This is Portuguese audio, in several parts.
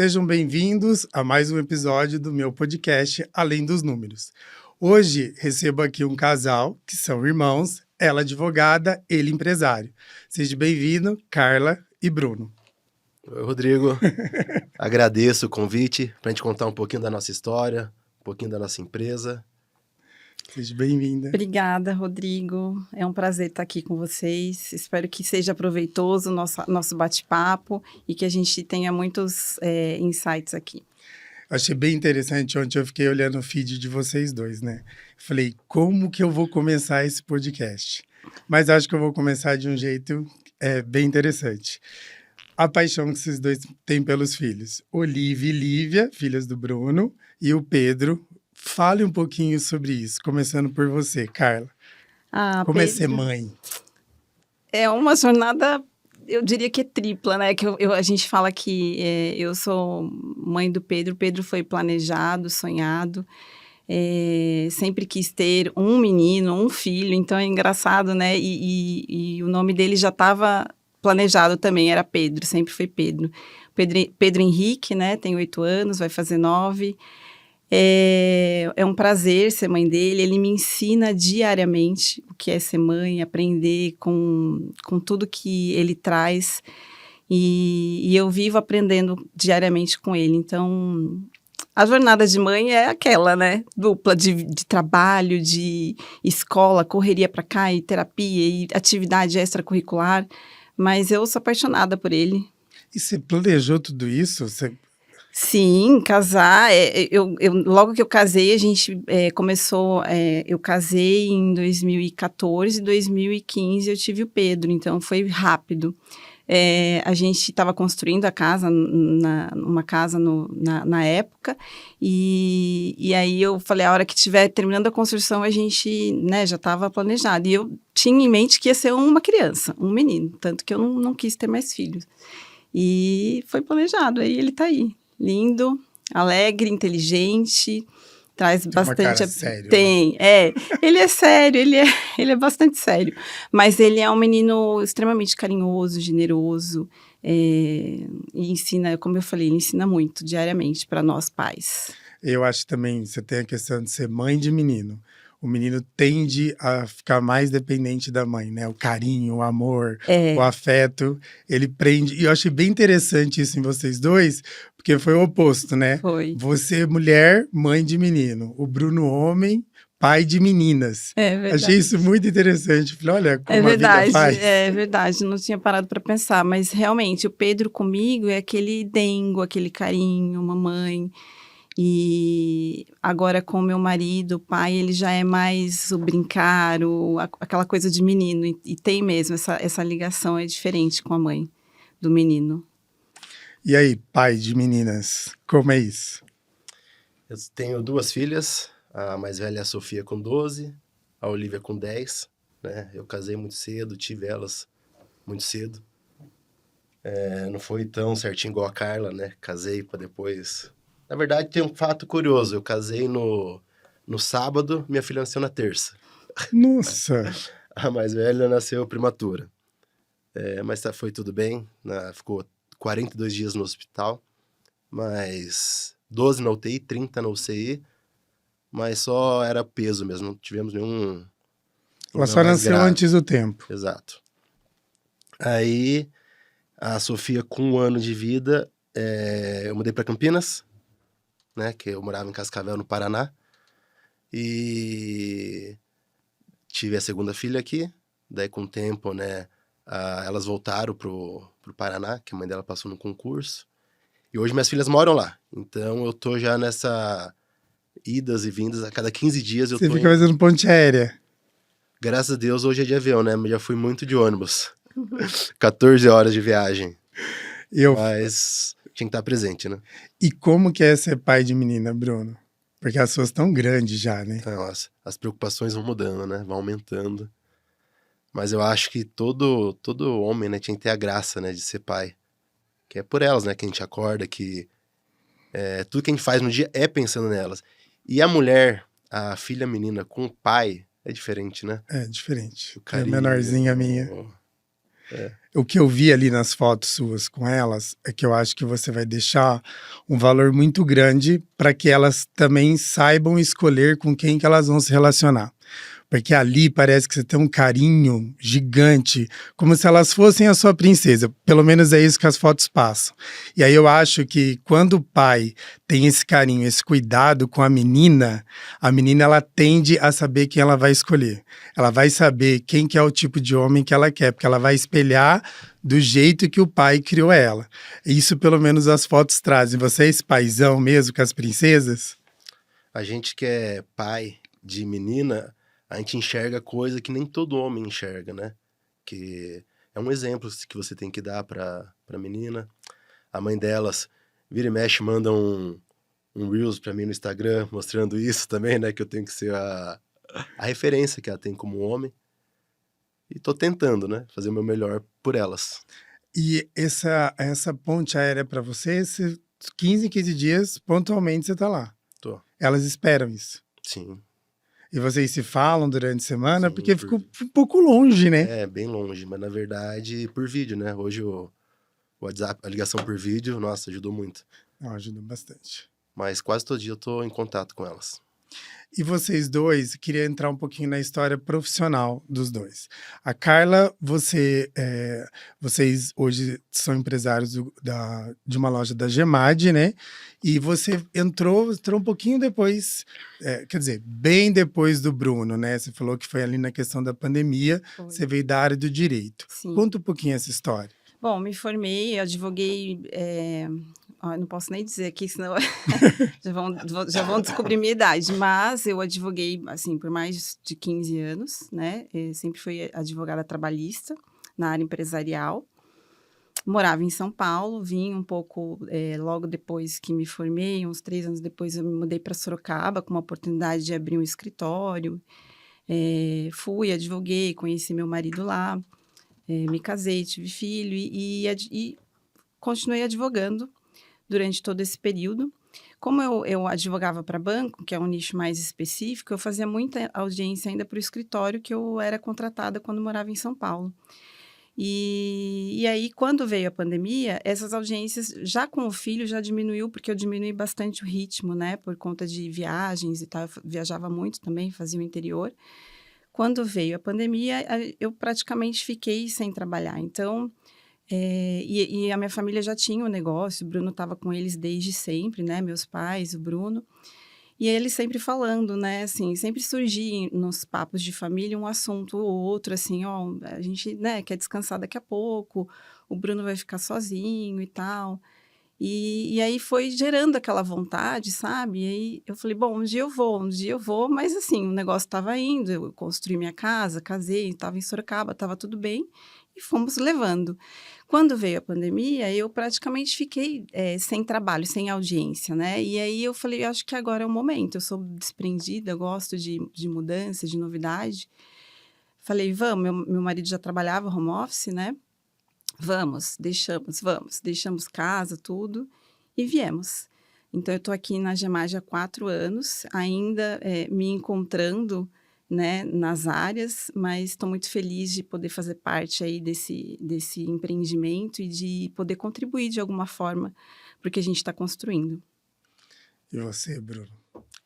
Sejam bem-vindos a mais um episódio do meu podcast Além dos Números. Hoje recebo aqui um casal que são irmãos, ela advogada, ele empresário. Seja bem-vindo, Carla e Bruno. Oi, Rodrigo. Agradeço o convite para a gente contar um pouquinho da nossa história, um pouquinho da nossa empresa. Seja bem-vinda. Obrigada, Rodrigo. É um prazer estar aqui com vocês. Espero que seja proveitoso o nosso bate-papo e que a gente tenha muitos insights aqui. Achei bem interessante, ontem eu fiquei olhando o feed de vocês dois, né? Falei, como que eu vou começar esse podcast? Mas acho que eu vou começar de um jeito bem interessante. A paixão que vocês dois têm pelos filhos. Olivia e Lívia, filhas do Bruno, e o Pedro. Fale um pouquinho sobre isso, começando por você, Carla. Como Pedro, é ser mãe? É uma jornada, eu diria que é tripla, né? Que a gente fala que eu sou mãe do Pedro. O Pedro foi planejado, sonhado. Sempre quis ter um menino, um filho. Então é engraçado, né? E o nome dele já estava planejado também, era Pedro, sempre foi Pedro. Pedro Henrique, né? Tem 8 anos, vai fazer 9. É um prazer ser mãe dele, ele me ensina diariamente o que é ser mãe, aprender com tudo que ele traz, e eu vivo aprendendo diariamente com ele. Então, a jornada de mãe é aquela, né, dupla de trabalho, de escola, correria para cá, e terapia, e atividade extracurricular, mas eu sou apaixonada por ele. E você planejou tudo isso? Sim, casar. Logo que eu casei, a gente começou. Eu casei em 2014, 2015 eu tive o Pedro, então foi rápido. A gente estava construindo a casa, uma casa na época, e aí eu falei: a hora que estiver terminando a construção, a gente, né, já estava planejado. E eu tinha em mente que ia ser uma criança, um menino, tanto que eu não quis ter mais filhos. E foi planejado, aí ele está aí. Lindo, alegre, inteligente, traz bastante... Uma cara sério, Tem, né? Ele é sério, ele é bastante sério. Mas ele é um menino extremamente carinhoso, generoso, e ensina, como eu falei, ele ensina muito diariamente para nós pais. Eu acho também, você tem a questão de ser mãe de menino. O menino tende a ficar mais dependente da mãe, né? O carinho, o amor, o afeto, ele prende. E eu achei bem interessante isso em vocês dois, porque foi o oposto, né? Foi. Você, mulher, mãe de menino. O Bruno, homem, pai de meninas. É verdade. Achei isso muito interessante. Falei, olha como a vida faz. É verdade, não tinha parado para pensar. Mas, realmente, o Pedro comigo é aquele dengo, aquele carinho, mamãe. E agora com o meu marido, o pai, ele já é mais o brincar, aquela coisa de menino. E tem mesmo, essa ligação é diferente com a mãe do menino. E aí, pai de meninas, como é isso? Eu tenho 2 filhas, a mais velha é a Sofia com 12, a Olivia com 10. Né? Eu casei muito cedo, tive elas muito cedo. Não foi tão certinho igual a Carla, né? Casei para depois... Na verdade, tem um fato curioso. Eu casei no sábado, minha filha nasceu na terça. Nossa! A mais velha nasceu prematura. Mas foi tudo bem. Ficou 42 dias no hospital. Mas 12 na UTI, 30 na UCI. Mas só era peso mesmo. Não tivemos nenhum... Ela só nasceu antes do tempo. Exato. Aí, a Sofia, com 1 ano de vida, eu mudei para Campinas, né, que eu morava em Cascavel, no Paraná, e tive a segunda filha aqui. Daí, com o tempo, né, elas voltaram pro Paraná, que a mãe dela passou no concurso, e hoje minhas filhas moram lá. Então, eu tô já nessa idas e vindas, a cada 15 dias eu Você tô... Você fica fazendo ponte aérea. Graças a Deus, hoje é de avião, né, mas já fui muito de ônibus. 14 horas de viagem. Mas... tinha que estar presente, né? E como que é ser pai de menina, Bruno? Porque as suas estão grandes já, né? Então, as preocupações vão mudando, né? Vão aumentando. Mas eu acho que todo homem, né, tinha que ter a graça, né, de ser pai. Que é por elas, né, que a gente acorda, que tudo que a gente faz no dia é pensando nelas. E a mulher, a filha menina com o pai, é diferente, né? É diferente. O carinho, É menorzinha a minha. o que eu vi ali nas fotos suas com elas é que eu acho que você vai deixar um valor muito grande para que elas também saibam escolher com quem que elas vão se relacionar. Porque ali parece que você tem um carinho gigante, como se elas fossem a sua princesa. Pelo menos é isso que as fotos passam. E aí eu acho que quando o pai tem esse carinho, esse cuidado com a menina ela tende a saber quem ela vai escolher. Ela vai saber quem que é o tipo de homem que ela quer, porque ela vai espelhar do jeito que o pai criou ela. Isso pelo menos as fotos trazem. Você é esse paizão mesmo com as princesas? A gente que é pai de menina, a gente enxerga coisa que nem todo homem enxerga, né? Que é um exemplo que você tem que dar pra menina. A mãe delas, vira e mexe, manda um Reels pra mim no Instagram, mostrando isso também, né? Que eu tenho que ser a referência que ela tem como homem. E tô tentando, né? Fazer o meu melhor por elas. E essa ponte aérea para você, 15 em 15 dias, pontualmente você tá lá. Tô. Elas esperam isso. Sim. E vocês se falam durante a semana, Sim, porque ficou um pouco longe, né? É, bem longe, mas na verdade por vídeo, né? Hoje o WhatsApp, a ligação por vídeo, nossa, ajudou muito. Não, ajuda bastante. Mas quase todo dia eu tô em contato com elas. E vocês dois, queria entrar um pouquinho na história profissional dos dois. A Carla, vocês hoje são empresários de uma loja da Gemad, né? E você entrou um pouquinho depois, quer dizer, bem depois do Bruno, né? Você falou que foi ali na questão da pandemia, Foi. você veio da área do direito. Sim. Conta um pouquinho essa história. Bom, me formei, advoguei, não posso nem dizer aqui, senão já vão descobrir minha idade, mas eu advoguei, assim, por mais de 15 anos, né? Eu sempre fui advogada trabalhista na área empresarial. Morava em São Paulo, vim um pouco logo depois que me formei, uns 3 anos depois eu me mudei para Sorocaba com uma oportunidade de abrir um escritório. Fui, advoguei, conheci meu marido lá. Me casei, tive filho e continuei advogando durante todo esse período. Como eu advogava para banco, que é um nicho mais específico, eu fazia muita audiência ainda para o escritório que eu era contratada quando morava em São Paulo. E aí, quando veio a pandemia, essas audiências, já com o filho, já diminuiu, porque eu diminui bastante o ritmo, né? Por conta de viagens e tal, eu viajava muito também, fazia o interior. Quando veio a pandemia, eu praticamente fiquei sem trabalhar. Então, e a minha família já tinha um negócio, o Bruno estava com eles desde sempre, né? Meus pais, o Bruno. E eles sempre falando, né? Assim, sempre surgia nos papos de família um assunto ou outro, assim, ó, a gente, né, quer descansar daqui a pouco, o Bruno vai ficar sozinho e tal. E aí foi gerando aquela vontade, sabe? E aí eu falei, bom, um dia eu vou, mas assim, o negócio estava indo, eu construí minha casa, casei, estava em Sorocaba, estava tudo bem, e fomos levando. Quando veio a pandemia, eu praticamente fiquei sem trabalho, sem audiência, né? E aí eu falei, acho que agora é o momento, eu sou desprendida, eu gosto de mudança, de novidade. Falei, vamos, meu marido já trabalhava home office, né? Vamos, deixamos casa, tudo, e viemos. Então, eu estou aqui na Gemad há 4 anos, ainda me encontrando, né, nas áreas, mas estou muito feliz de poder fazer parte aí desse empreendimento e de poder contribuir de alguma forma para o que a gente está construindo. E você, Bruno?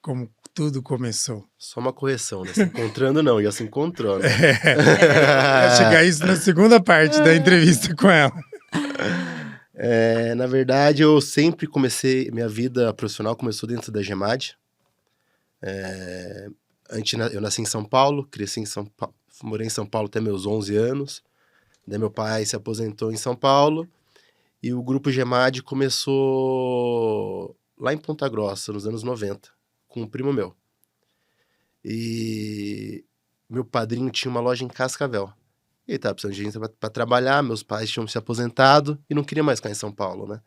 Como tudo começou? Só uma correção, né? Se encontrando não, já se encontrou, né? Vai chegar isso na segunda parte da entrevista com ela. Na verdade, eu sempre comecei, minha vida profissional começou dentro da Gemad. Eu nasci em São Paulo, cresci em São Paulo, morei em São Paulo até meus 11 anos. Daí meu pai se aposentou em São Paulo e o grupo Gemad começou lá em Ponta Grossa, nos anos 90, com um primo meu. E meu padrinho tinha uma loja em Cascavel. E ele estava precisando de gente para trabalhar, meus pais tinham se aposentado e não queria mais ficar em São Paulo, né?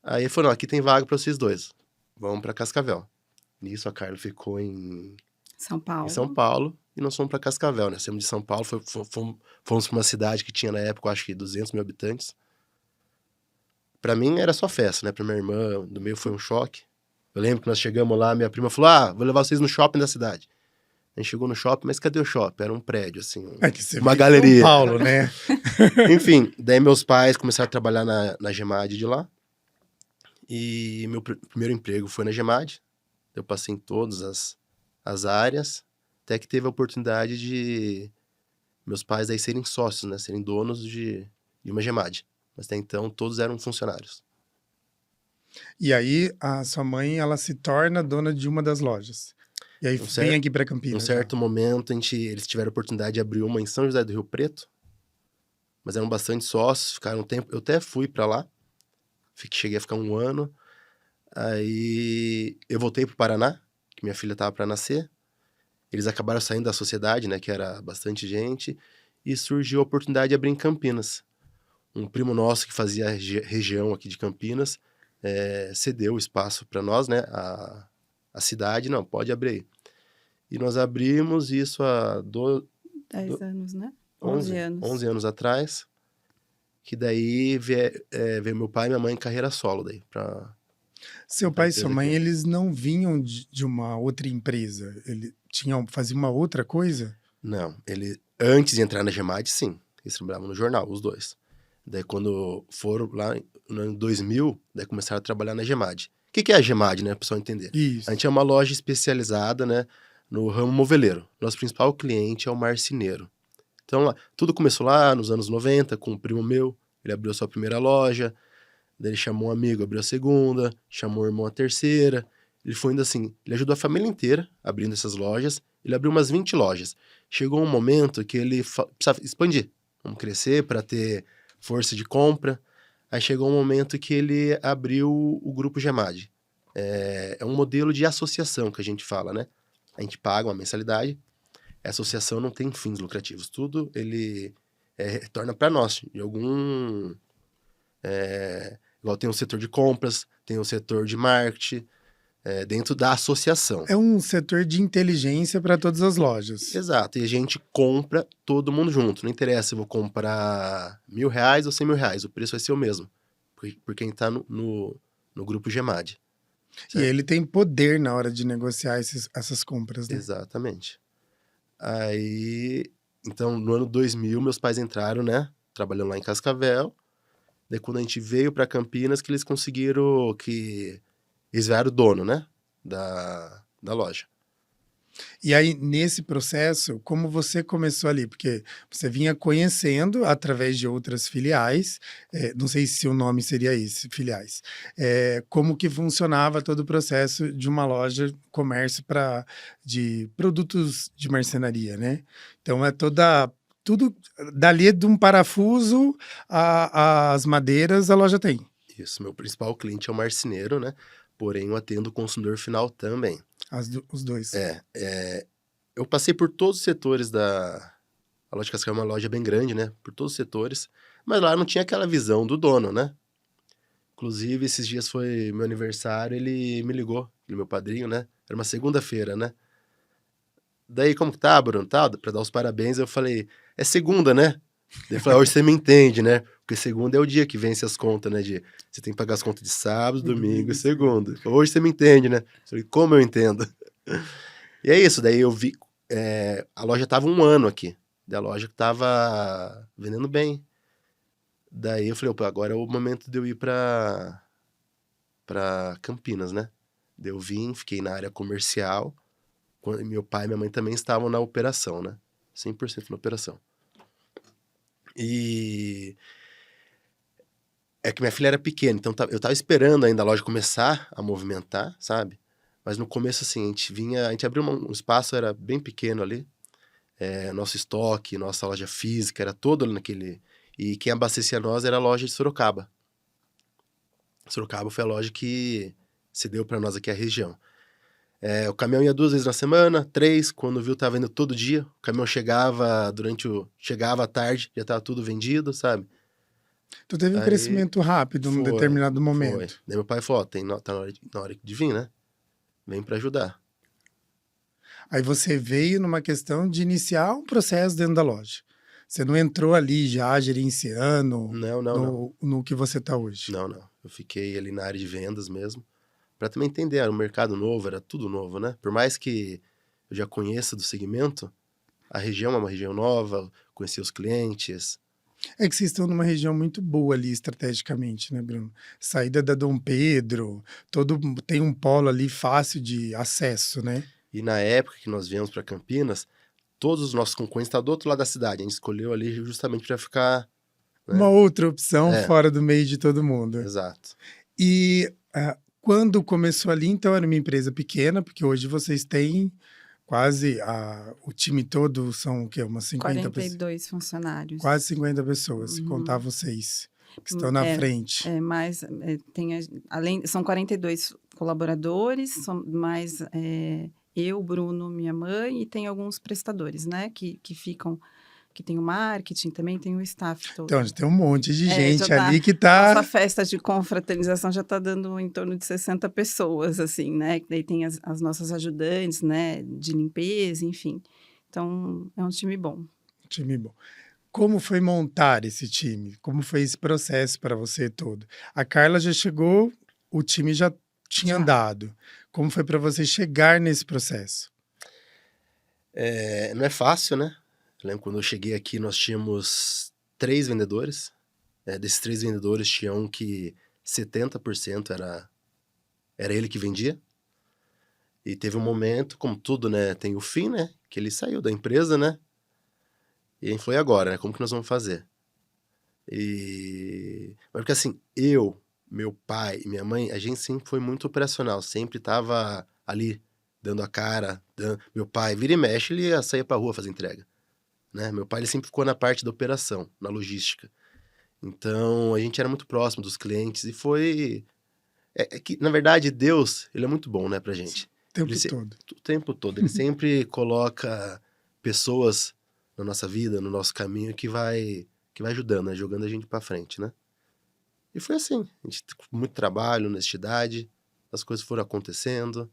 Aí ele falou, não, aqui tem vaga para vocês dois, vamos para Cascavel. Nisso a Carla ficou em São Paulo e nós fomos para Cascavel, né? Saímos de São Paulo, fomos para uma cidade que tinha na época, acho que 200 mil habitantes. Para mim era só festa, né? Para minha irmã, do meio foi um choque. Eu lembro que nós chegamos lá, minha prima falou, vou levar vocês no shopping da cidade. A gente chegou no shopping, mas cadê o shopping? Era um prédio, assim, É que você uma veio de São galeria. Paulo, né? Uma Você veio de São galeria. Paulo, né? Enfim, daí meus pais começaram a trabalhar na Gemad de lá. E meu primeiro emprego foi na Gemad. Eu passei em todas as áreas, até que teve a oportunidade de meus pais aí serem sócios, né? Serem donos de uma Gemad. Mas até então todos eram funcionários. E aí, a sua mãe, ela se torna dona de uma das lojas. E aí, Um vem aqui para Num Campinas. certo momento, eles tiveram a oportunidade de abrir uma em São José do Rio Preto, mas eram bastante sócios, ficaram um tempo. Eu até fui para lá, cheguei a ficar 1 ano. Aí eu voltei pro Paraná, que minha filha estava para nascer. Eles acabaram saindo da sociedade, né, que era bastante gente, e surgiu a oportunidade de abrir em Campinas. Um primo nosso que fazia a região aqui de Campinas cedeu o espaço para nós, né, a cidade, não, pode abrir aí. E nós abrimos isso há 10 anos, né? 11 anos. 11 anos atrás, que daí veio meu pai e minha mãe em carreira solo daí, pra... Seu pai e ter sua mãe, aqui. eles não vinham de uma outra empresa? Faziam uma outra coisa? Não, antes de entrar na Gemad, sim, eles trabalhavam no jornal, os dois. Daí quando foram lá no ano 2000, daí começaram a trabalhar na Gemad. O que é a Gemad, né, para o pessoal entender? Isso. A gente é uma loja especializada, né, no ramo moveleiro. Nosso principal cliente é o marceneiro. Então, tudo começou lá nos anos 90, com um primo meu. Ele abriu a sua primeira loja, daí ele chamou um amigo, abriu a segunda, chamou o irmão a terceira. Ele foi indo assim, ele ajudou a família inteira abrindo essas lojas. Ele abriu umas 20 lojas. Chegou um momento que ele precisava expandir. Vamos crescer para ter força de compra. Aí chegou um momento que ele abriu o Grupo Gemad. É um modelo de associação que a gente fala, né? A gente paga uma mensalidade. A associação não tem fins lucrativos. Tudo ele retorna para nós. De algum... igual tem o setor de compras, tem o setor de marketing, dentro da associação. É um setor de inteligência para todas as lojas. Exato, e a gente compra todo mundo junto. Não interessa se eu vou comprar R$1.000 ou R$100.000, o preço vai ser o mesmo. Por quem está no Grupo Gemad. E ele tem poder na hora de negociar essas compras, né? Exatamente. Aí, então, no ano 2000, meus pais entraram, né? Trabalhando lá em Cascavel. Daí, quando a gente veio para Campinas, que eles conseguiram eles viraram dono, né? Da loja. E aí, nesse processo, como você começou ali? Porque você vinha conhecendo através de outras filiais, não sei se o nome seria esse, filiais, como que funcionava todo o processo de uma loja, comércio de produtos de marcenaria, né? Então, tudo dali de um parafuso às madeiras, a loja tem. Isso, meu principal cliente é o marceneiro, né? Porém, eu atendo o consumidor final também. Os dois. Eu passei por todos os setores A loja de Cascavel é uma loja bem grande, né? Por todos os setores. Mas lá não tinha aquela visão do dono, né? Inclusive, esses dias foi meu aniversário, ele me ligou, meu padrinho, né? Era uma segunda-feira, né? Daí, como que tá, Bruno? Tá, pra dar os parabéns, eu falei, é segunda, né? Daí ele falou, hoje você me entende, né? Porque segunda é o dia que vence as contas, né? Você tem que pagar as contas de sábado, domingo e segunda. Ele falou, hoje você me entende, né? Eu falei, como eu entendo? E é isso, daí eu vi, a loja tava 1 ano aqui. Daí a loja tava vendendo bem. Daí eu falei, opa, agora é o momento de eu ir pra Campinas, né? Daí eu vim, fiquei na área comercial. Meu pai e minha mãe também estavam na operação, né? 100% na operação. E é que minha filha era pequena, então eu tava esperando ainda a loja começar a movimentar, sabe? Mas no começo, assim, a gente abriu um espaço, era bem pequeno ali. Nosso estoque, nossa loja física, era todo ali naquele... E quem abastecia nós era a loja de Sorocaba. Sorocaba foi a loja que cedeu para nós aqui a região. O caminhão ia 2 vezes na semana, 3, quando viu, tava indo todo dia. O caminhão chegava chegava à tarde, já tava tudo vendido, sabe? Então teve um crescimento rápido num determinado momento. Foi. Daí meu pai falou, tá na hora de vir, né? Vem para ajudar. Aí você veio numa questão de iniciar um processo dentro da loja. Você não entrou ali já gerenciando Não. no que você está hoje. Não. Eu fiquei ali na área de vendas mesmo. Para também entender, era um mercado novo, era tudo novo, né? Por mais que eu já conheço do segmento, a região é uma região nova, conhecer os clientes. É que vocês estão numa região muito boa ali estrategicamente, né, Bruno? Saída da Dom Pedro, tem um polo ali fácil de acesso, né? E na época que nós viemos para Campinas, todos os nossos concorrentes estavam do outro lado da cidade. A gente escolheu ali justamente para ficar, né? Uma outra opção É. fora do meio de todo mundo. Exato. E quando começou ali, então era uma empresa pequena, porque hoje vocês têm quase o time todo são o quê? Umas 50 pessoas? 42 funcionários. Quase 50 pessoas, se Uhum. contar vocês, que estão na frente. Mas são 42 colaboradores, mais eu, Bruno, minha mãe, e tem alguns prestadores, né, que ficam, que tem o marketing também, tem o staff todo. Então, tem um monte de gente já ali que tá... Nossa festa de confraternização já está dando em torno de 60 pessoas, assim, né? Daí tem as nossas ajudantes, né? De limpeza, enfim. Então, é um time bom. Time bom. Como foi montar esse time? Como foi esse processo para você todo? A Carla já chegou, o time já tinha andado. Como foi para você chegar nesse processo? Não é fácil, né? Eu lembro quando eu cheguei aqui, nós tínhamos 3 vendedores. Desses 3 vendedores, tinha um que 70% era ele que vendia. E teve um momento, como tudo, né? Tem o fim, né? Que ele saiu da empresa, né? E a gente falou, e agora, né? Como que nós vamos fazer? Mas porque assim, eu, meu pai e minha mãe, a gente sempre foi muito operacional. Sempre tava ali, dando a cara. Meu pai, vira e mexe, ele ia sair pra rua fazer entrega. Né? Meu pai ele sempre ficou na parte da operação, na logística. Então, a gente era muito próximo dos clientes e foi... que, na verdade, Deus, ele é muito bom, né, pra gente. O tempo todo. Ele sempre coloca pessoas na nossa vida, no nosso caminho, que vai ajudando, né? Jogando a gente pra frente, né? E foi assim. A gente, com muito trabalho, honestidade, as coisas foram acontecendo.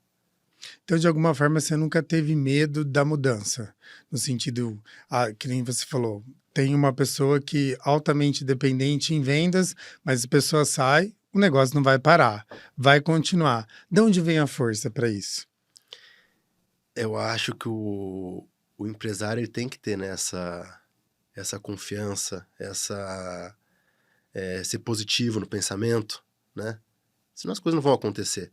Então, de alguma forma, você nunca teve medo da mudança? No sentido, que nem você falou, tem uma pessoa que é altamente dependente em vendas, mas a pessoa sai, o negócio não vai parar, vai continuar. De onde vem a força para isso? Eu acho que o empresário ele tem que ter, né, essa confiança, ser positivo no pensamento, né? Senão as coisas não vão acontecer.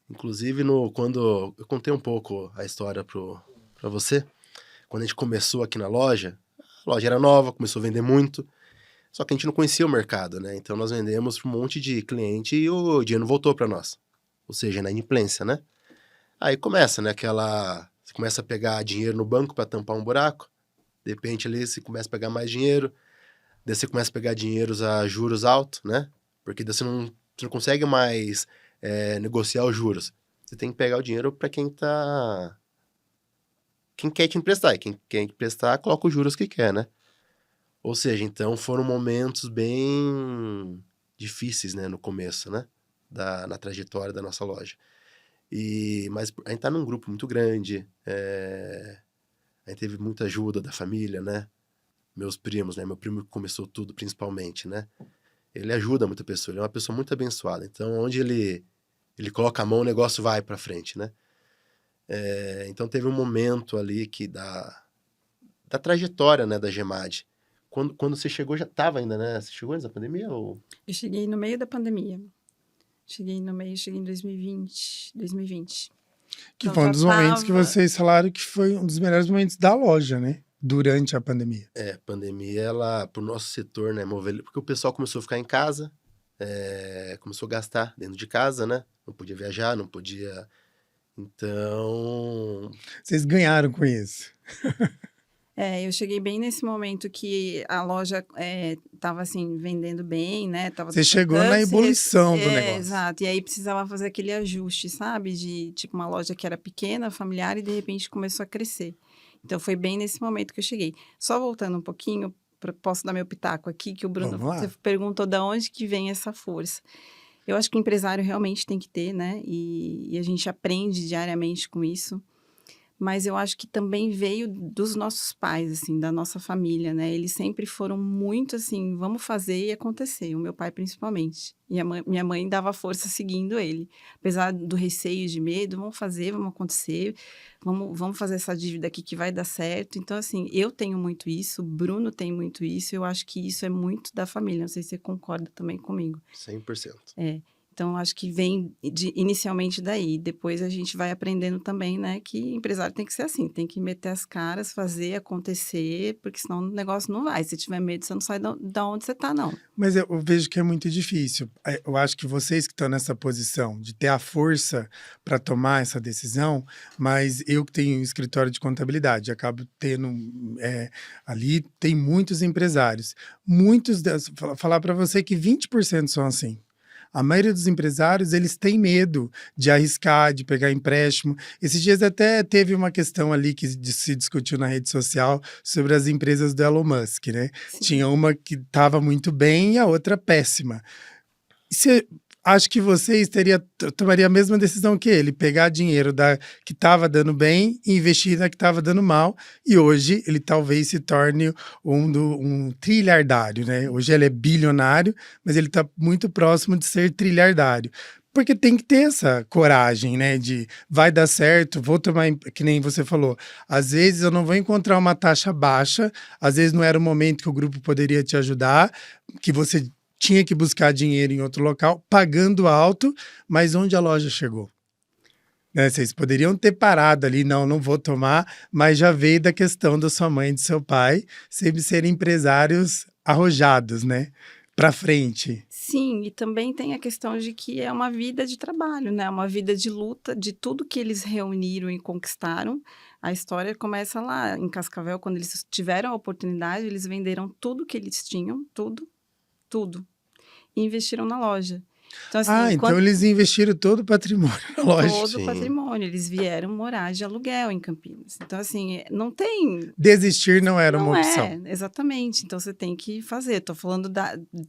Inclusive, quando eu contei um pouco a história para você, quando a gente começou aqui na loja, a loja era nova, começou a vender muito, só que a gente não conhecia o mercado, né? Então nós vendemos para um monte de cliente e o dinheiro não voltou para nós. Ou seja, na inadimplência, né? Aí começa, né? Você começa a pegar dinheiro no banco para tampar um buraco, de repente ali você começa a pegar mais dinheiro, daí você começa a pegar dinheiros a juros altos, né? Porque daí você não consegue mais negociar os juros. Você tem que pegar o dinheiro para quem quer te emprestar. E quem quer te emprestar, coloca os juros que quer, né? Ou seja, então foram momentos bem difíceis, né? No começo, né? Na trajetória da nossa loja. Mas a gente tá num grupo muito grande. A gente teve muita ajuda da família, né? Meus primos, né? Meu primo que começou tudo, principalmente, né? Ele ajuda muita pessoa, ele é uma pessoa muito abençoada. Então, onde ele coloca a mão, o negócio vai pra frente, né? Então, teve um momento ali da trajetória, né, da GEMAD. Quando você chegou, já tava ainda, né? Você chegou antes da pandemia? Ou... Eu cheguei no meio da pandemia. Cheguei em 2020. Que Então, foi um dos momentos que vocês falaram que foi um dos melhores momentos da loja, né? Durante a pandemia. A pandemia, ela, pro nosso setor, né, porque o pessoal começou a ficar em casa, começou a gastar dentro de casa, né? Não podia viajar, não podia... Então... Vocês ganharam com isso. Eu cheguei bem nesse momento que a loja estava, assim, vendendo bem, né? Você chegou na ebulição do negócio. Exato. E aí precisava fazer aquele ajuste, sabe? De, tipo, uma loja que era pequena, familiar, e de repente começou a crescer. Então, foi bem nesse momento que eu cheguei. Só voltando um pouquinho, posso dar meu pitaco aqui, que o Bruno, você perguntou de onde que vem essa força. Eu acho que o empresário realmente tem que ter, né? E a gente aprende diariamente com isso. mas eu acho que também veio dos nossos pais, assim, da nossa família, né? Eles sempre foram muito assim, vamos fazer e acontecer, o meu pai principalmente. E minha mãe dava força seguindo ele. Apesar do receio, de medo, vamos fazer, vamos acontecer, vamos fazer essa dívida aqui que vai dar certo. Então, assim, eu tenho muito isso, o Bruno tem muito isso, eu acho que isso é muito da família. Não sei se você concorda também comigo. 100%. É. Então, acho que vem inicialmente daí. Depois a gente vai aprendendo também, né, que empresário tem que ser assim, tem que meter as caras, fazer acontecer, porque senão o negócio não vai. Se tiver medo, você não sai da onde você está, não. Mas eu vejo que é muito difícil. Eu acho que vocês que estão nessa posição de ter a força para tomar essa decisão, mas eu que tenho um escritório de contabilidade, acabo tendo ali tem muitos empresários. Falar para você que 20% são assim. A maioria dos empresários, eles têm medo de arriscar, de pegar empréstimo. Esses dias até teve uma questão ali que se discutiu na rede social sobre as empresas do Elon Musk, né? Sim. Tinha uma que estava muito bem e a outra péssima. Acho que vocês tomaria a mesma decisão que ele, pegar dinheiro que estava dando bem e investir na que estava dando mal, e hoje ele talvez se torne um trilhardário, né? Hoje ele é bilionário, mas ele está muito próximo de ser trilhardário. Porque tem que ter essa coragem, né? De vai dar certo, vou tomar, que nem você falou. Às vezes eu não vou encontrar uma taxa baixa, às vezes não era o momento que o grupo poderia te ajudar, que você tinha que buscar dinheiro em outro local, pagando alto, mas onde a loja chegou? Né? Vocês poderiam ter parado ali, não vou tomar, mas já veio da questão da sua mãe e do seu pai sempre serem empresários arrojados, né? Para frente. Sim, e também tem a questão de que é uma vida de trabalho, né? Uma vida de luta, de tudo que eles reuniram e conquistaram. A história começa lá em Cascavel, quando eles tiveram a oportunidade, eles venderam tudo que eles tinham, tudo, e investiram na loja. Então, assim, Então eles investiram todo o patrimônio na loja. todo o Sim. patrimônio, eles vieram morar de aluguel em Campinas. Então, assim, não tem... Desistir não era uma Não opção. é, exatamente. Então, você tem que fazer. Estou falando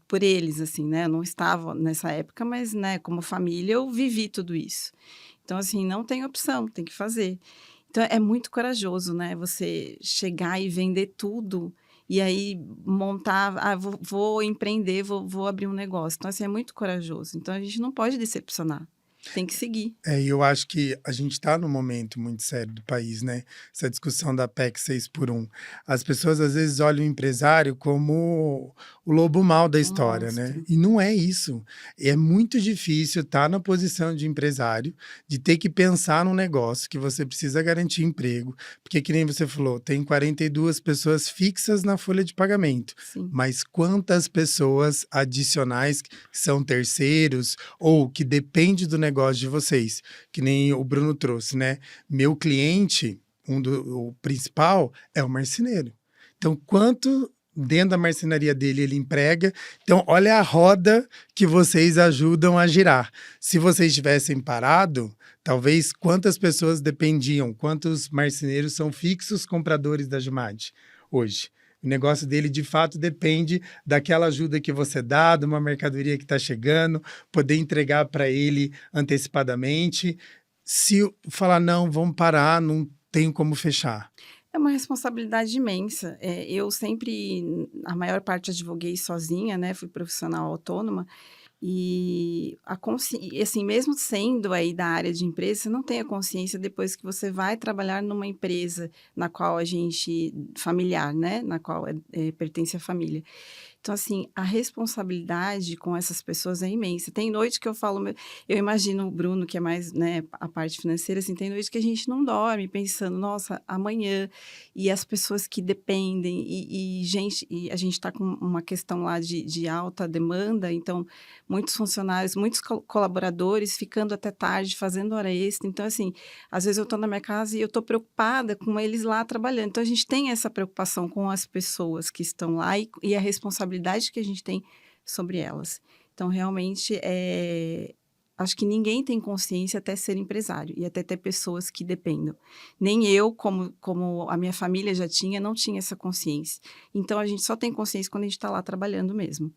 por eles, assim, né? Eu não estava nessa época, mas, né, como família, eu vivi tudo isso. Então, assim, não tem opção, tem que fazer. Então, é muito corajoso, né? Você chegar e vender tudo e aí montar, vou empreender, vou abrir um negócio. Então, assim, é muito corajoso. Então, a gente não pode decepcionar. Tem que seguir. E eu acho que a gente está num momento muito sério do país, né? Essa discussão da PEC 6x1. As pessoas, às vezes, olham o empresário como o lobo mau da história, né? Monstro. E não é isso. É muito difícil estar na posição de empresário, de ter que pensar num negócio que você precisa garantir emprego. Porque, que nem você falou, tem 42 pessoas fixas na folha de pagamento. Sim. Mas quantas pessoas adicionais que são terceiros ou que dependem do negócio de vocês, que nem o Bruno trouxe, né? Meu cliente, o principal, é o marceneiro. Então, quanto dentro da marcenaria dele ele emprega? Então, olha a roda que vocês ajudam a girar. Se vocês tivessem parado, talvez quantas pessoas dependiam, quantos marceneiros são fixos compradores da Jumad hoje? O negócio dele, de fato, depende daquela ajuda que você dá, de uma mercadoria que está chegando, poder entregar para ele antecipadamente. Se falar, não, vamos parar, não tenho como fechar. É uma responsabilidade imensa. Eu sempre, a maior parte, advoguei sozinha, né? Fui profissional autônoma. E assim, mesmo sendo aí da área de empresa, você não tem a consciência depois que você vai trabalhar numa empresa na qual familiar, né? Na qual pertence à família. Então, assim, a responsabilidade com essas pessoas é imensa. Tem noite que eu falo, eu imagino o Bruno, que é mais, né, a parte financeira, assim, tem noite que a gente não dorme pensando, nossa, amanhã, e as pessoas que dependem, e a gente está com uma questão lá de alta demanda, então, muitos funcionários, muitos colaboradores ficando até tarde, fazendo hora extra. Então, assim, às vezes eu estou na minha casa e eu estou preocupada com eles lá trabalhando. Então, a gente tem essa preocupação com as pessoas que estão lá e a responsabilidade que a gente tem sobre elas. Então, realmente, acho que ninguém tem consciência até ser empresário e até ter pessoas que dependam. Nem eu, como a minha família já tinha, não tinha essa consciência. Então, a gente só tem consciência quando a gente está lá trabalhando mesmo.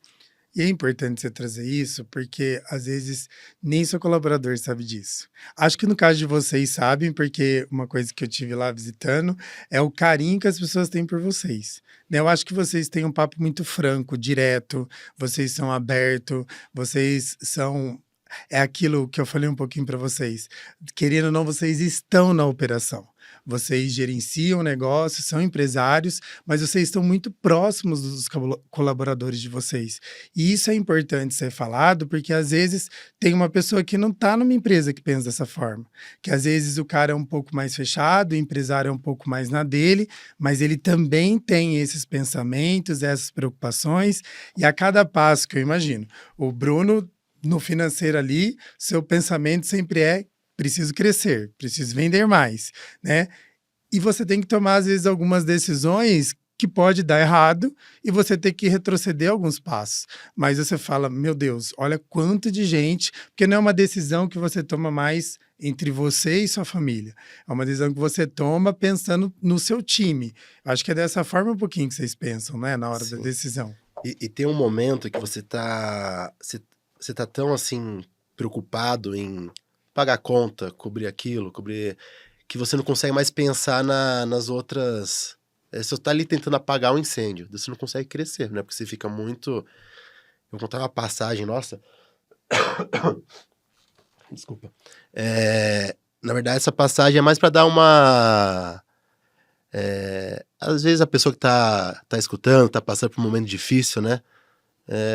E é importante você trazer isso, porque às vezes nem seu colaborador sabe disso. Acho que no caso de vocês sabem, porque uma coisa que eu tive lá visitando é o carinho que as pessoas têm por vocês. Né? Eu acho que vocês têm um papo muito franco, direto, vocês são abertos, vocês são. É aquilo que eu falei um pouquinho para vocês. Querendo ou não, vocês estão na operação. Vocês gerenciam o negócio, são empresários, mas vocês estão muito próximos dos colaboradores de vocês. E isso é importante ser falado, porque às vezes tem uma pessoa que não está numa empresa que pensa dessa forma. Que às vezes o cara é um pouco mais fechado, o empresário é um pouco mais na dele, mas ele também tem esses pensamentos, essas preocupações, e a cada passo que eu imagino, o Bruno, no financeiro ali, seu pensamento sempre é: preciso crescer, preciso vender mais, né? E você tem que tomar, às vezes, algumas decisões que pode dar errado e você tem que retroceder alguns passos. Mas você fala, meu Deus, olha quanto de gente, porque não é uma decisão que você toma mais entre você e sua família. É uma decisão que você toma pensando no seu time. Acho que é dessa forma um pouquinho que vocês pensam, né? Na hora da Sim. decisão. E tem um momento que você tá tão, assim, preocupado em pagar conta, cobrir aquilo, que você não consegue mais pensar nas outras... Você tá ali tentando apagar um incêndio, você não consegue crescer, né? Porque você fica muito... Eu vou contar uma passagem, nossa... Desculpa. Na verdade, essa passagem é mais para dar uma... às vezes a pessoa que tá escutando, tá passando por um momento difícil, né?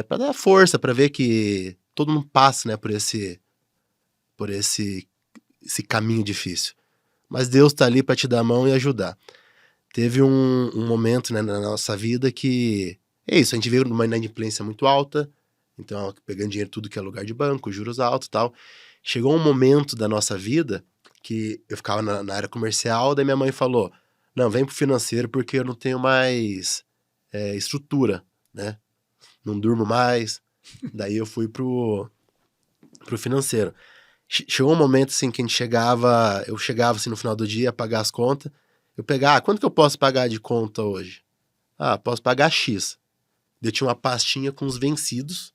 Para dar força, para ver que todo mundo passa, né, por esse caminho difícil. Mas Deus tá ali para te dar a mão e ajudar. Teve um momento, né, na nossa vida que... É isso, a gente veio numa inadimplência muito alta, então pegando dinheiro tudo que é lugar de banco, juros altos e tal. Chegou um momento da nossa vida que eu ficava na área comercial, daí minha mãe falou, não, vem pro financeiro porque eu não tenho mais estrutura, né? Não durmo mais. Daí eu fui pro financeiro. Chegou um momento, assim, que eu chegava, assim, no final do dia a pagar as contas. Eu pegava, quanto que eu posso pagar de conta hoje? Posso pagar X. Eu tinha uma pastinha com os vencidos.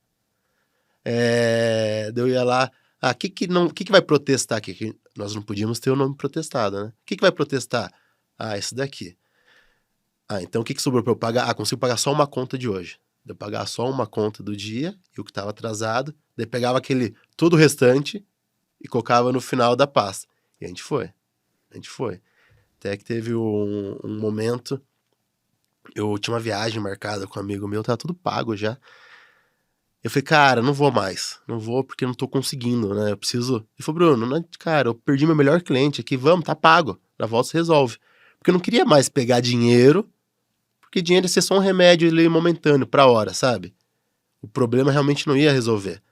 Daí eu ia lá, que vai protestar aqui? Que nós não podíamos ter o nome protestado, né? O que vai protestar? Esse daqui. Então o que sobrou para eu pagar? Consigo pagar só uma conta de hoje. Eu pagava só uma conta do dia e o que estava atrasado. Daí pegava todo o restante e colocava no final da pasta. E a gente foi. Até que teve um momento, eu tinha uma viagem marcada com um amigo meu, tava tudo pago já. Eu falei, cara, não vou mais. Não vou porque eu não tô conseguindo, né? Eu preciso... Ele falou, Bruno, cara, eu perdi meu melhor cliente aqui, vamos, tá pago. Na volta você resolve. Porque eu não queria mais pegar dinheiro, porque dinheiro ia ser só um remédio ali momentâneo pra hora, sabe? O problema realmente não ia resolver.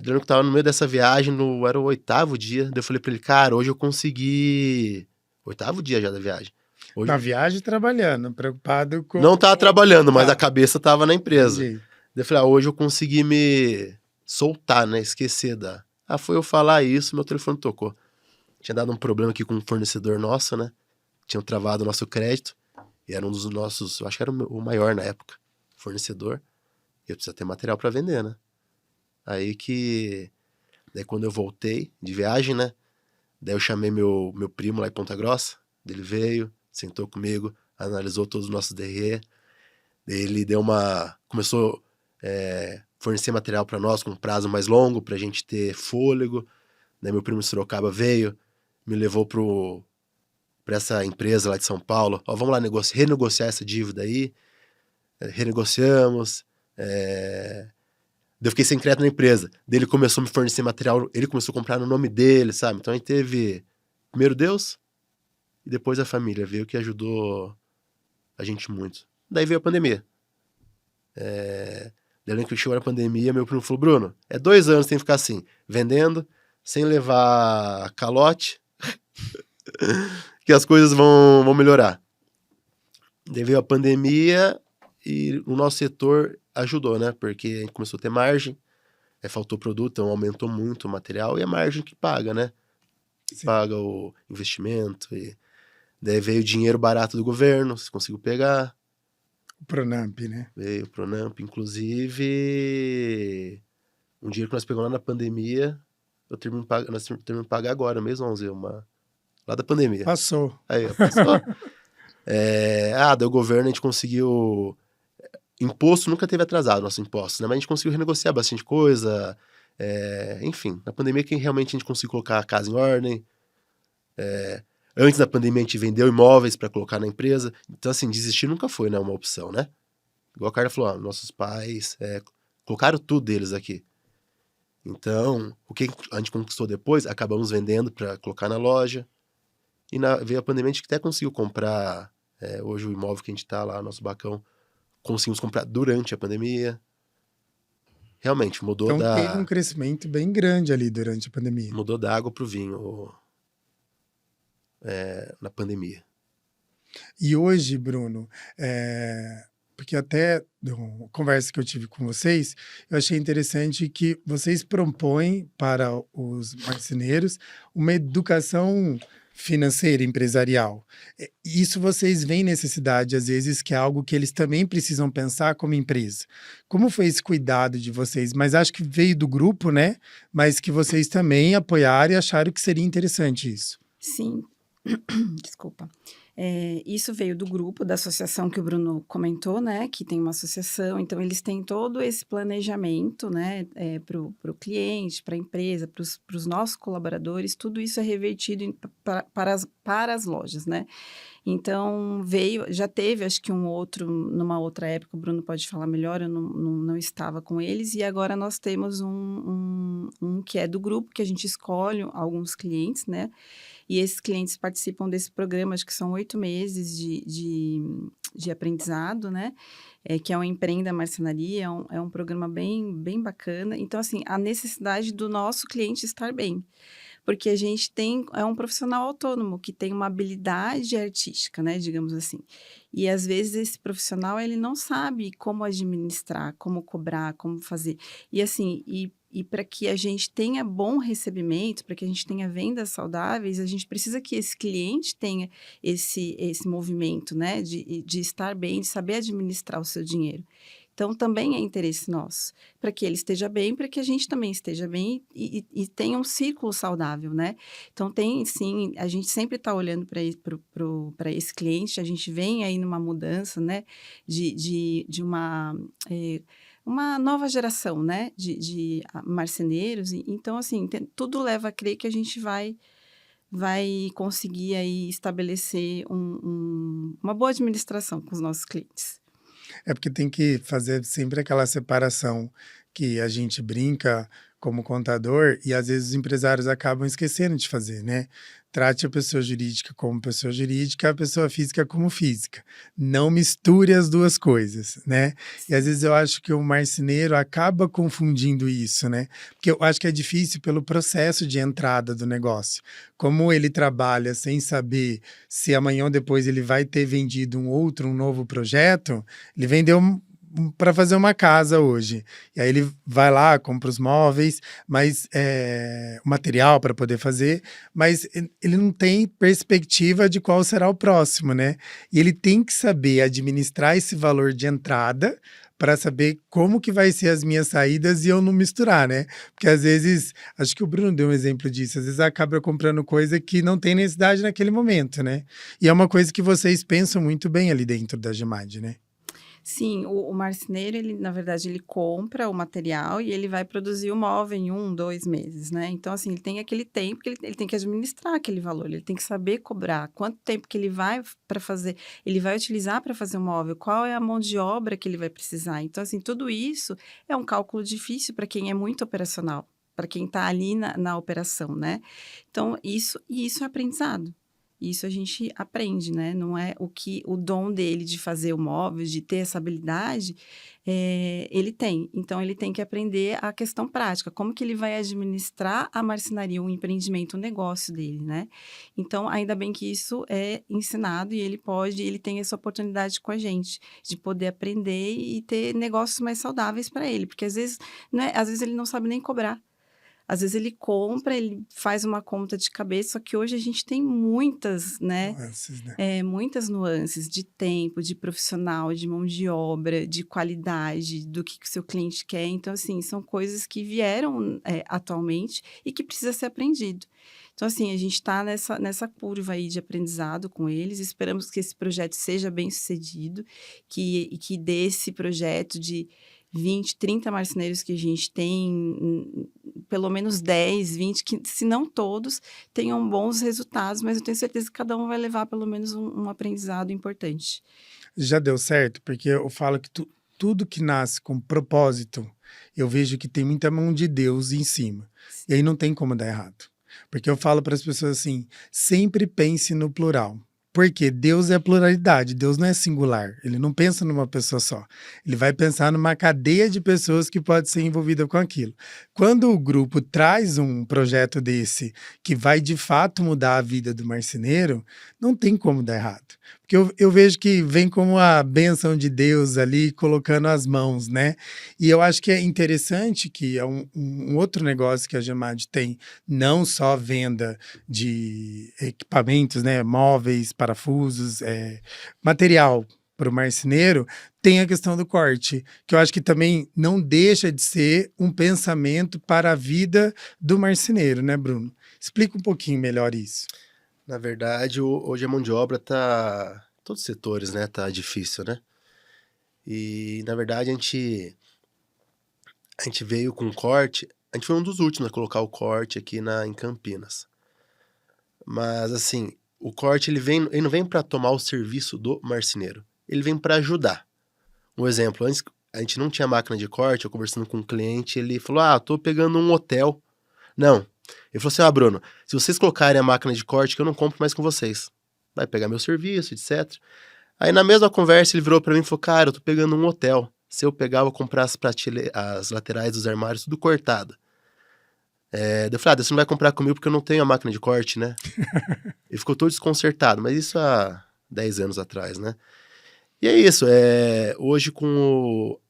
Eu tava no meio dessa viagem, era o 8º dia, daí eu falei pra ele, cara, hoje eu consegui... 8º dia já da viagem. Hoje... Na viagem trabalhando, preocupado com... Não tava trabalhando, mas a cabeça tava na empresa. Entendi. Daí eu falei, hoje eu consegui me soltar, né, esquecer da... Foi eu falar isso, meu telefone tocou. Tinha dado um problema aqui com um fornecedor nosso, né? Tinham travado o nosso crédito. E era um dos nossos, eu acho que era o maior na época, fornecedor. E eu precisava ter material para vender, né? Daí quando eu voltei de viagem, né? Daí eu chamei meu primo lá em Ponta Grossa. Ele veio, sentou comigo, analisou todos os nossos DRE. Daí ele começou a fornecer material para nós com um prazo mais longo, pra gente ter fôlego. Daí meu primo de Sorocaba veio, me levou pra essa empresa lá de São Paulo. Vamos lá renegociar essa dívida aí. Renegociamos. Daí eu fiquei sem crédito na empresa. Daí ele começou a me fornecer material, ele começou a comprar no nome dele, sabe? Então a gente teve primeiro Deus e depois a família veio, que ajudou a gente muito. Daí veio a pandemia. Daí que chegou a pandemia, meu primo falou, Bruno, 2 anos sem ficar assim, vendendo, sem levar calote, que as coisas vão melhorar. Daí veio a pandemia e o nosso setor ajudou, né? Porque a gente começou a ter margem, faltou produto, então aumentou muito o material e a margem que paga, né? Sim. Paga o investimento. Daí veio o dinheiro barato do governo, você conseguiu pegar. O Pronamp, né? Veio o Pronamp, inclusive, um dinheiro que nós pegamos lá na pandemia, nós terminamos de pagar agora mesmo, vamos ver, lá da pandemia. Passou. Aí, ó, passou. Daí o governo, a gente conseguiu... Imposto nunca teve atrasado, nosso imposto, né? Mas a gente conseguiu renegociar bastante coisa, enfim, na pandemia que realmente a gente conseguiu colocar a casa em ordem. Antes da pandemia a gente vendeu imóveis para colocar na empresa, então assim, desistir nunca foi, né, uma opção, né? Igual a Carla falou, nossos pais colocaram tudo deles aqui. Então, o que a gente conquistou depois, acabamos vendendo para colocar na loja. E veio a pandemia, a gente até conseguiu comprar, hoje o imóvel que a gente tá lá, nosso Bacão, conseguimos comprar durante a pandemia. Realmente, Então teve um crescimento bem grande ali durante a pandemia. Mudou da água pro vinho na pandemia. E hoje, Bruno, porque até uma conversa que eu tive com vocês, eu achei interessante que vocês propõem para os marceneiros uma educação financeira, empresarial. Isso vocês veem necessidade, às vezes, que é algo que eles também precisam pensar como empresa. Como foi esse cuidado de vocês? Mas acho que veio do grupo, né? Mas que vocês também apoiaram e acharam que seria interessante isso. Sim. Desculpa. Isso veio do grupo, da associação que o Bruno comentou, né? Que tem uma associação, então eles têm todo esse planejamento, né? Para o cliente, para a empresa, para os nossos colaboradores, tudo isso é revertido para as lojas, né? Então, já teve, acho que numa outra época, o Bruno pode falar melhor, eu não estava com eles, e agora nós temos um que é do grupo, que a gente escolhe alguns clientes, né? E esses clientes participam desse programa, acho que são 8 meses de aprendizado, né? Que é o Empreenda Marcenaria, é um programa bem, bem bacana. Então, assim, a necessidade do nosso cliente estar bem. Porque a gente é um profissional autônomo que tem uma habilidade artística, né, digamos assim. E às vezes esse profissional ele não sabe como administrar, como cobrar, como fazer. E assim, e para que a gente tenha bom recebimento, para que a gente tenha vendas saudáveis, a gente precisa que esse cliente tenha esse movimento, né, de estar bem, de saber administrar o seu dinheiro. Então, também é interesse nosso, para que ele esteja bem, para que a gente também esteja bem e tenha um círculo saudável, né? Então, sim, a gente sempre está olhando para esse cliente, a gente vem aí numa mudança, né, de uma nova geração, né, de marceneiros. Então, assim, tudo leva a crer que a gente vai conseguir aí estabelecer uma boa administração com os nossos clientes. É porque tem que fazer sempre aquela separação que a gente brinca como contador e às vezes os empresários acabam esquecendo de fazer, né? Trate a pessoa jurídica como pessoa jurídica, a pessoa física como física. Não misture as duas coisas, né? E às vezes eu acho que o marceneiro acaba confundindo isso, né? Porque eu acho que é difícil pelo processo de entrada do negócio. Como ele trabalha sem saber se amanhã ou depois ele vai ter vendido um novo projeto, ele vendeu para fazer uma casa hoje. E aí ele vai lá, compra os móveis, mas o material para poder fazer, mas ele não tem perspectiva de qual será o próximo, né? E ele tem que saber administrar esse valor de entrada para saber como que vai ser as minhas saídas e eu não misturar, né? Porque às vezes, acho que o Bruno deu um exemplo disso, às vezes acaba comprando coisa que não tem necessidade naquele momento, né? E é uma coisa que vocês pensam muito bem ali dentro da GEMAD, né? Sim, o marceneiro, ele, na verdade, ele compra o material e ele vai produzir o móvel em 1, 2 meses, né? Então, assim, ele tem aquele tempo que ele tem que administrar aquele valor, ele tem que saber cobrar quanto tempo que ele vai utilizar para fazer o móvel, qual é a mão de obra que ele vai precisar. Então, assim, tudo isso é um cálculo difícil para quem é muito operacional, para quem está ali na operação, né? Então, isso é aprendizado. Isso a gente aprende, né? Não é o dom dele de fazer o móvel, de ter essa habilidade, ele tem. Então, ele tem que aprender a questão prática, como que ele vai administrar a marcenaria, o empreendimento, o negócio dele, né? Então, ainda bem que isso é ensinado e ele tem essa oportunidade com a gente, de poder aprender e ter negócios mais saudáveis para ele, porque às vezes ele não sabe nem cobrar. Às vezes ele compra, ele faz uma conta de cabeça, só que hoje a gente tem muitas, né? Nuances, né? Muitas nuances de tempo, de profissional, de mão de obra, de qualidade, do que o seu cliente quer. Então, assim, são coisas que vieram atualmente e que precisa ser aprendido. Então, assim, a gente está nessa curva aí de aprendizado com eles. Esperamos que esse projeto seja bem sucedido, que desse projeto de 20, 30 marceneiros que a gente tem, pelo menos 10, 20, que, se não todos, tenham bons resultados, mas eu tenho certeza que cada um vai levar pelo menos um aprendizado importante. Já deu certo? Porque eu falo que tudo que nasce com propósito, eu vejo que tem muita mão de Deus em cima. E aí não tem como dar errado. Porque eu falo para as pessoas assim, sempre pense no plural. Porque Deus é pluralidade, Deus não é singular, ele não pensa numa pessoa só. Ele vai pensar numa cadeia de pessoas que pode ser envolvida com aquilo. Quando o grupo traz um projeto desse, que vai de fato mudar a vida do marceneiro, não tem como dar errado. Porque eu vejo que vem como a bênção de Deus ali, colocando as mãos, né? E eu acho que é interessante que é um outro negócio que a Gemad tem, não só venda de equipamentos, né? Móveis, parafusos, material para o marceneiro, tem a questão do corte, que eu acho que também não deixa de ser um pensamento para a vida do marceneiro, né, Bruno? Explica um pouquinho melhor isso. Na verdade, hoje a mão de obra tá... Todos os setores, né? Tá difícil, né? E, na verdade, a gente veio com corte... A gente foi um dos últimos a colocar o corte aqui em Campinas. Mas, assim, o corte, ele não vem para tomar o serviço do marceneiro. Ele vem para ajudar. Um exemplo, antes a gente não tinha máquina de corte, eu conversando com um cliente, ele falou, tô pegando um hotel. Não. Ele falou assim, Bruno, se vocês colocarem a máquina de corte, que eu não compro mais com vocês. Vai pegar meu serviço, etc. Aí na mesma conversa ele virou para mim e falou, cara, eu tô pegando um hotel. Se eu pegar, eu vou comprar as laterais dos armários tudo cortada. Daí eu falei, você não vai comprar comigo porque eu não tenho a máquina de corte, né? Ele ficou todo desconcertado, mas isso há 10 anos atrás, né? E é isso, hoje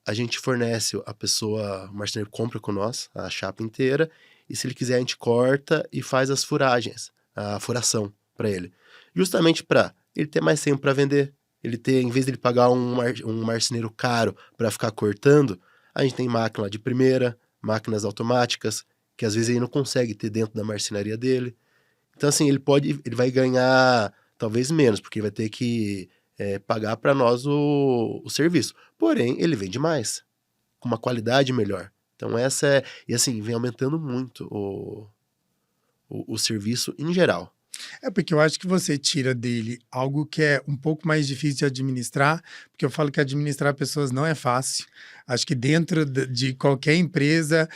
a gente fornece a pessoa, o marceneiro compra com nós a chapa inteira, e se ele quiser a gente corta e faz as furagens, a furação para ele. Justamente para ele ter mais tempo para vender, ele ter, em vez de ele pagar um marceneiro caro para ficar cortando, a gente tem máquina de primeira, máquinas automáticas, que às vezes ele não consegue ter dentro da marcenaria dele. Então assim, ele vai ganhar talvez menos, porque vai ter que pagar para nós o serviço. Porém, ele vende mais, com uma qualidade melhor. Então e assim, vem aumentando muito o serviço em geral. Porque eu acho que você tira dele algo que é um pouco mais difícil de administrar, porque eu falo que administrar pessoas não é fácil. Acho que dentro de qualquer empresa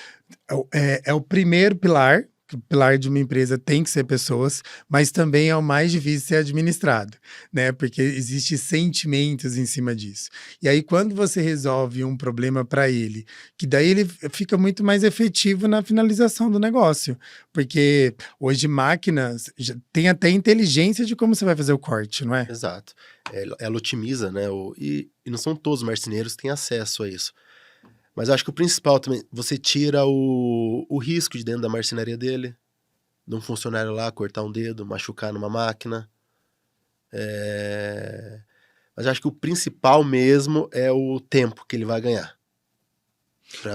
é o primeiro pilar. O pilar de uma empresa tem que ser pessoas, mas também é o mais difícil de ser administrado, né? Porque existem sentimentos em cima disso. E aí, quando você resolve um problema para ele, que daí ele fica muito mais efetivo na finalização do negócio. Porque hoje máquinas tem até inteligência de como você vai fazer o corte, não é? Exato. Ela otimiza, né? E não são todos os marceneiros que têm acesso a isso. Mas eu acho que o principal também, você tira o risco de dentro da marcenaria dele, de um funcionário lá cortar um dedo, machucar numa máquina. Mas eu acho que o principal mesmo é o tempo que ele vai ganhar.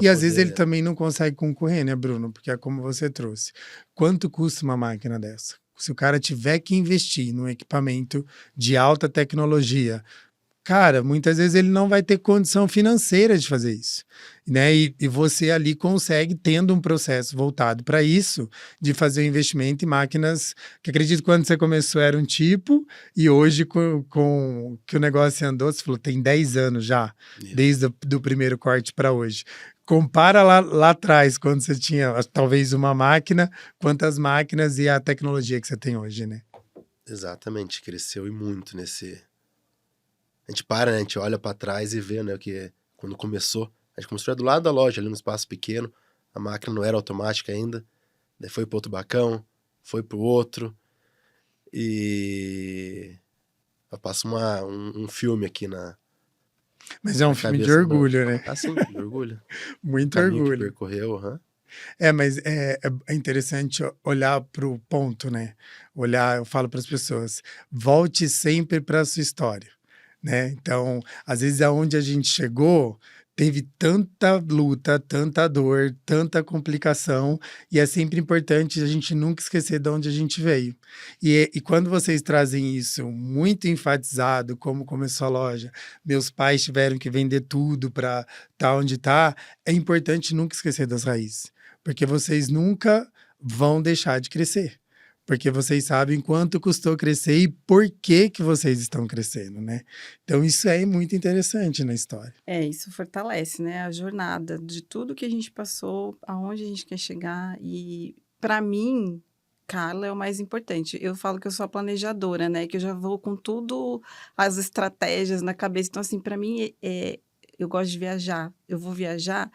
E às vezes ele também não consegue concorrer, né, Bruno? Porque é como você trouxe. Quanto custa uma máquina dessa? Se o cara tiver que investir num equipamento de alta tecnologia, cara, muitas vezes ele não vai ter condição financeira de fazer isso, né? E você ali consegue, tendo um processo voltado para isso, de fazer o investimento em máquinas que acredito que quando você começou era um tipo, e hoje com que o negócio andou, você falou, tem 10 anos já, desde do primeiro corte para hoje. Compara lá atrás, quando você tinha talvez uma máquina, quantas máquinas e a tecnologia que você tem hoje, né? Exatamente, cresceu e muito nesse... A gente para, né? A gente olha para trás e vê, né? Que quando começou, a gente começou do lado da loja, ali no espaço pequeno, a máquina não era automática ainda, daí foi pro outro bacão, foi pro outro, e eu passo um filme aqui na... Mas é um filme de orgulho, né? Ah, sim, de orgulho. Muito o caminho orgulho. que percorreu, Mas é interessante olhar para o ponto, né? Olhar, eu falo para as pessoas, volte sempre para a sua história, né? Então, às vezes, aonde a gente chegou, teve tanta luta, tanta dor, tanta complicação, e é sempre importante a gente nunca esquecer de onde a gente veio. E quando vocês trazem isso muito enfatizado, como começou a loja, meus pais tiveram que vender tudo para estar onde está, é importante nunca esquecer das raízes, porque vocês nunca vão deixar de crescer. Porque vocês sabem quanto custou crescer e por que que vocês estão crescendo, né? Então, isso é muito interessante na história. Isso fortalece, né, a jornada de tudo que a gente passou, aonde a gente quer chegar. E, para mim, Carla é o mais importante. Eu falo que eu sou a planejadora, né, que eu já vou com tudo, as estratégias na cabeça. Então, assim, para mim, eu gosto de viajar. Eu vou viajar.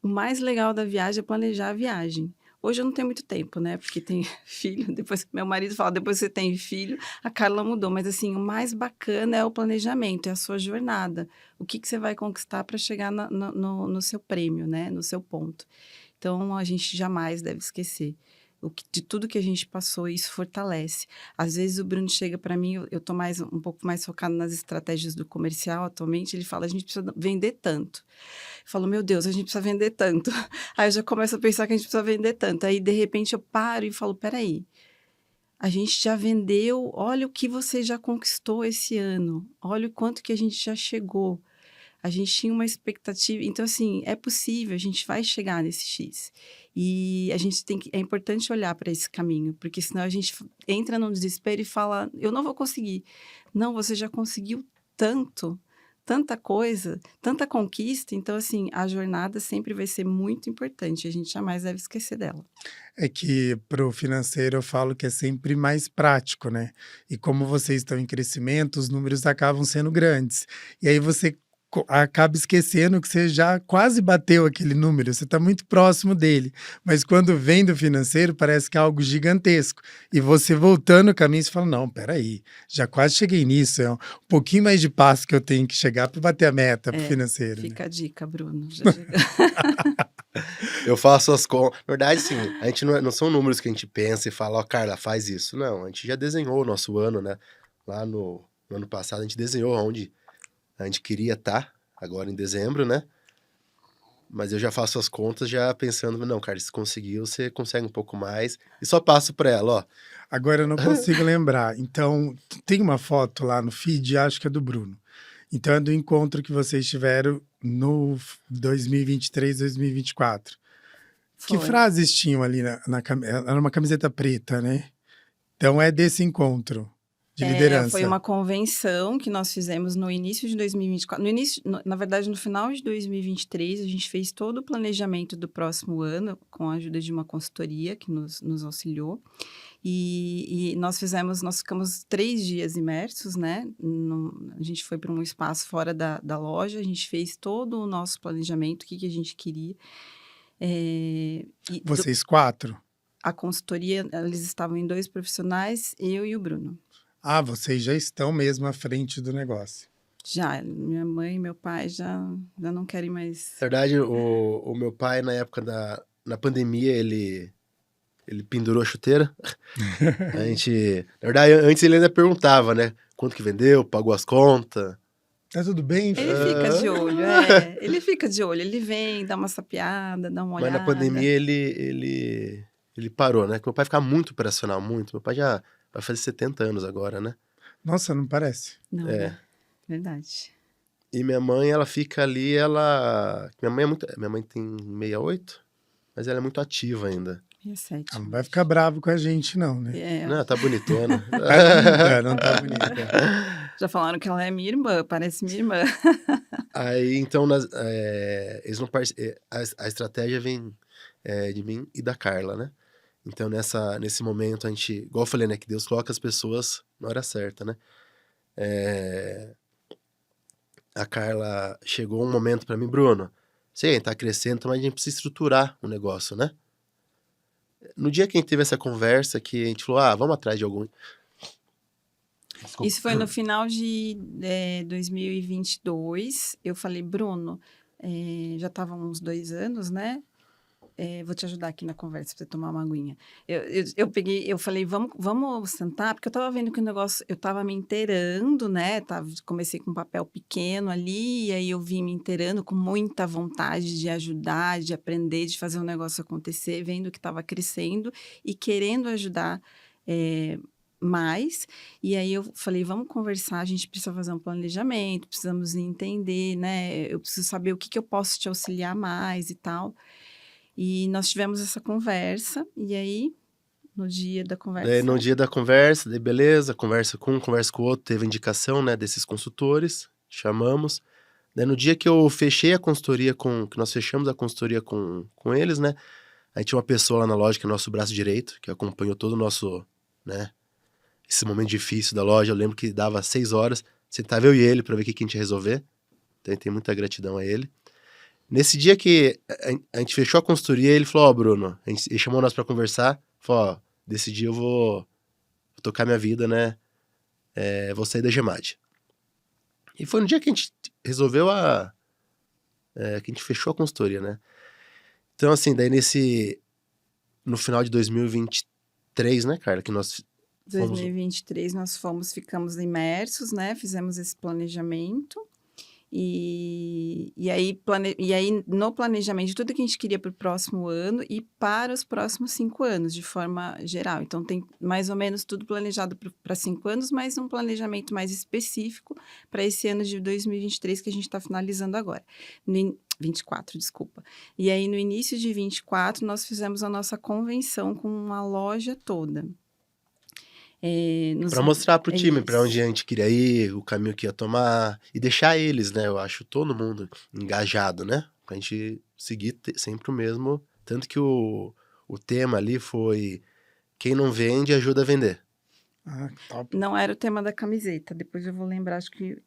O mais legal da viagem é planejar a viagem. Hoje eu não tenho muito tempo, né? Porque tem filho. Depois meu marido fala, depois que você tem filho, a Carla mudou. Mas assim, o mais bacana é o planejamento, é a sua jornada. O que você vai conquistar para chegar no seu prêmio, né? No seu ponto. Então, a gente jamais deve esquecer de tudo que a gente passou, e isso fortalece. Às vezes o Bruno chega para mim, eu tô um pouco mais focada nas estratégias do comercial atualmente, ele fala, a gente precisa vender tanto. Eu falo, meu Deus, a gente precisa vender tanto. Aí eu já começo a pensar que a gente precisa vender tanto. Aí, de repente, eu paro e falo, peraí, a gente já vendeu, olha o que você já conquistou esse ano, olha o quanto que a gente já chegou. A gente tinha uma expectativa, então assim, é possível, a gente vai chegar nesse X. E a gente é importante olhar para esse caminho, porque senão a gente entra num desespero e fala, eu não vou conseguir. Não, você já conseguiu tanto, tanta coisa, tanta conquista, então assim, a jornada sempre vai ser muito importante, a gente jamais deve esquecer dela. É que para o financeiro eu falo que é sempre mais prático, né? E como vocês estão em crescimento, os números acabam sendo grandes. E aí você acaba esquecendo que você já quase bateu aquele número, você está muito próximo dele. Mas quando vem do financeiro, parece que é algo gigantesco. E você voltando o caminho, você fala, não, peraí, já quase cheguei nisso, é um pouquinho mais de passo que eu tenho que chegar para bater a meta para o financeiro. Fica né? a dica, Bruno. Já chega. Eu faço as contas. Na verdade, sim, a gente não são números que a gente pensa e fala, ó, Carla, faz isso. Não, a gente já desenhou o nosso ano, né? Lá no ano passado, a gente desenhou onde a gente queria estar, agora em dezembro, né? Mas eu já faço as contas já pensando, não, cara, se conseguiu, você consegue um pouco mais. E só passo para ela, ó. Agora eu não consigo lembrar. Então, tem uma foto lá no feed, acho que é do Bruno. Então, é do encontro que vocês tiveram no 2023, 2024. Que Foi. frases tinham ali na camiseta? Era uma camiseta preta, né? Então, é desse encontro de liderança. Foi uma convenção que nós fizemos no início de 2024. Na verdade, no final de 2023, a gente fez todo o planejamento do próximo ano, com a ajuda de uma consultoria que nos auxiliou. E nós ficamos 3 dias imersos, né? A gente foi para um espaço fora da loja, a gente fez todo o nosso planejamento, o que a gente queria. Vocês 4? A consultoria, eles estavam em 2 profissionais, eu e o Bruno. Ah, vocês já estão mesmo à frente do negócio. Já, minha mãe e meu pai já não querem mais. Na verdade, o meu pai, na época na pandemia, ele pendurou a chuteira. A gente... Na verdade, antes ele ainda perguntava, né? Quanto que vendeu, pagou as contas. Tá tudo bem? Ele fica de olho, ele fica de olho. Ele vem, dá uma sapeada, dá uma olhada. Mas na pandemia ele parou, né? Porque meu pai fica muito operacional, muito. Meu pai já vai fazer 70 anos agora, né? Nossa, não parece. Não, né? Verdade. E minha mãe, ela fica ali, Minha mãe tem 68, mas ela é muito ativa ainda. 67. Ela não vai ficar bravo com a gente, não, né? Não, tá bonitona. Não tá bonita. Já falaram que ela é minha irmã, parece minha irmã. Aí, então, eles não a estratégia vem de mim e da Carla, né? Então, nesse momento, a gente... Igual eu falei, né? Que Deus coloca as pessoas na hora certa, né? A Carla chegou um momento pra mim, Bruno, você tá crescendo, mas a gente precisa estruturar o negócio, né? No dia que a gente teve essa conversa, que a gente falou, vamos atrás de algum... Desculpa. Isso foi no final de 2022. Eu falei, Bruno, já estavam uns 2 anos, né? vou te ajudar aqui na conversa para você tomar uma aguinha. Eu falei, vamos sentar, porque eu estava vendo que o negócio, eu estava me inteirando, né? Comecei com um papel pequeno ali, e aí eu vim me inteirando com muita vontade de ajudar, de aprender, de fazer o negócio acontecer, vendo que estava crescendo e querendo ajudar mais. E aí eu falei, vamos conversar, a gente precisa fazer um planejamento, precisamos entender, né? Eu preciso saber o que eu posso te auxiliar mais e tal. E nós tivemos essa conversa, e aí, no dia da conversa... Daí, no dia da conversa, daí beleza, conversa com um, conversa com o outro, teve indicação, né, desses consultores, chamamos. Daí, no dia que eu fechei a consultoria que nós fechamos a consultoria com eles, né, aí tinha uma pessoa lá na loja, que é o nosso braço direito, que acompanhou todo o nosso, né, esse momento difícil da loja. Eu lembro que dava 6 horas, sentava eu e ele pra ver o que a gente ia resolver. Então, tem muita gratidão a ele. Nesse dia que a gente fechou a consultoria, ele falou, Bruno, ele chamou nós pra conversar, falou, desse dia eu vou tocar minha vida, né, vou sair da Gemad. E foi no dia que a gente resolveu que a gente fechou a consultoria, né. Então, assim, daí no final de 2023, né, Carla, que nós 2023 nós ficamos imersos, né, fizemos esse planejamento. E aí no planejamento, tudo que a gente queria para o próximo ano e para os próximos 5 anos, de forma geral. Então, tem mais ou menos tudo planejado para 5 anos, mas um planejamento mais específico para esse ano de 2023 que a gente está finalizando agora. 24, desculpa. E aí, no início de 24, nós fizemos a nossa convenção com a loja toda. Pra mostrar pro time pra onde a gente queria ir, o caminho que ia tomar, e deixar eles, né, eu acho, todo mundo engajado, né, pra gente seguir sempre o mesmo, tanto que o tema ali foi, quem não vende ajuda a vender. Ah, top. Não era o tema da camiseta, depois eu vou lembrar, acho que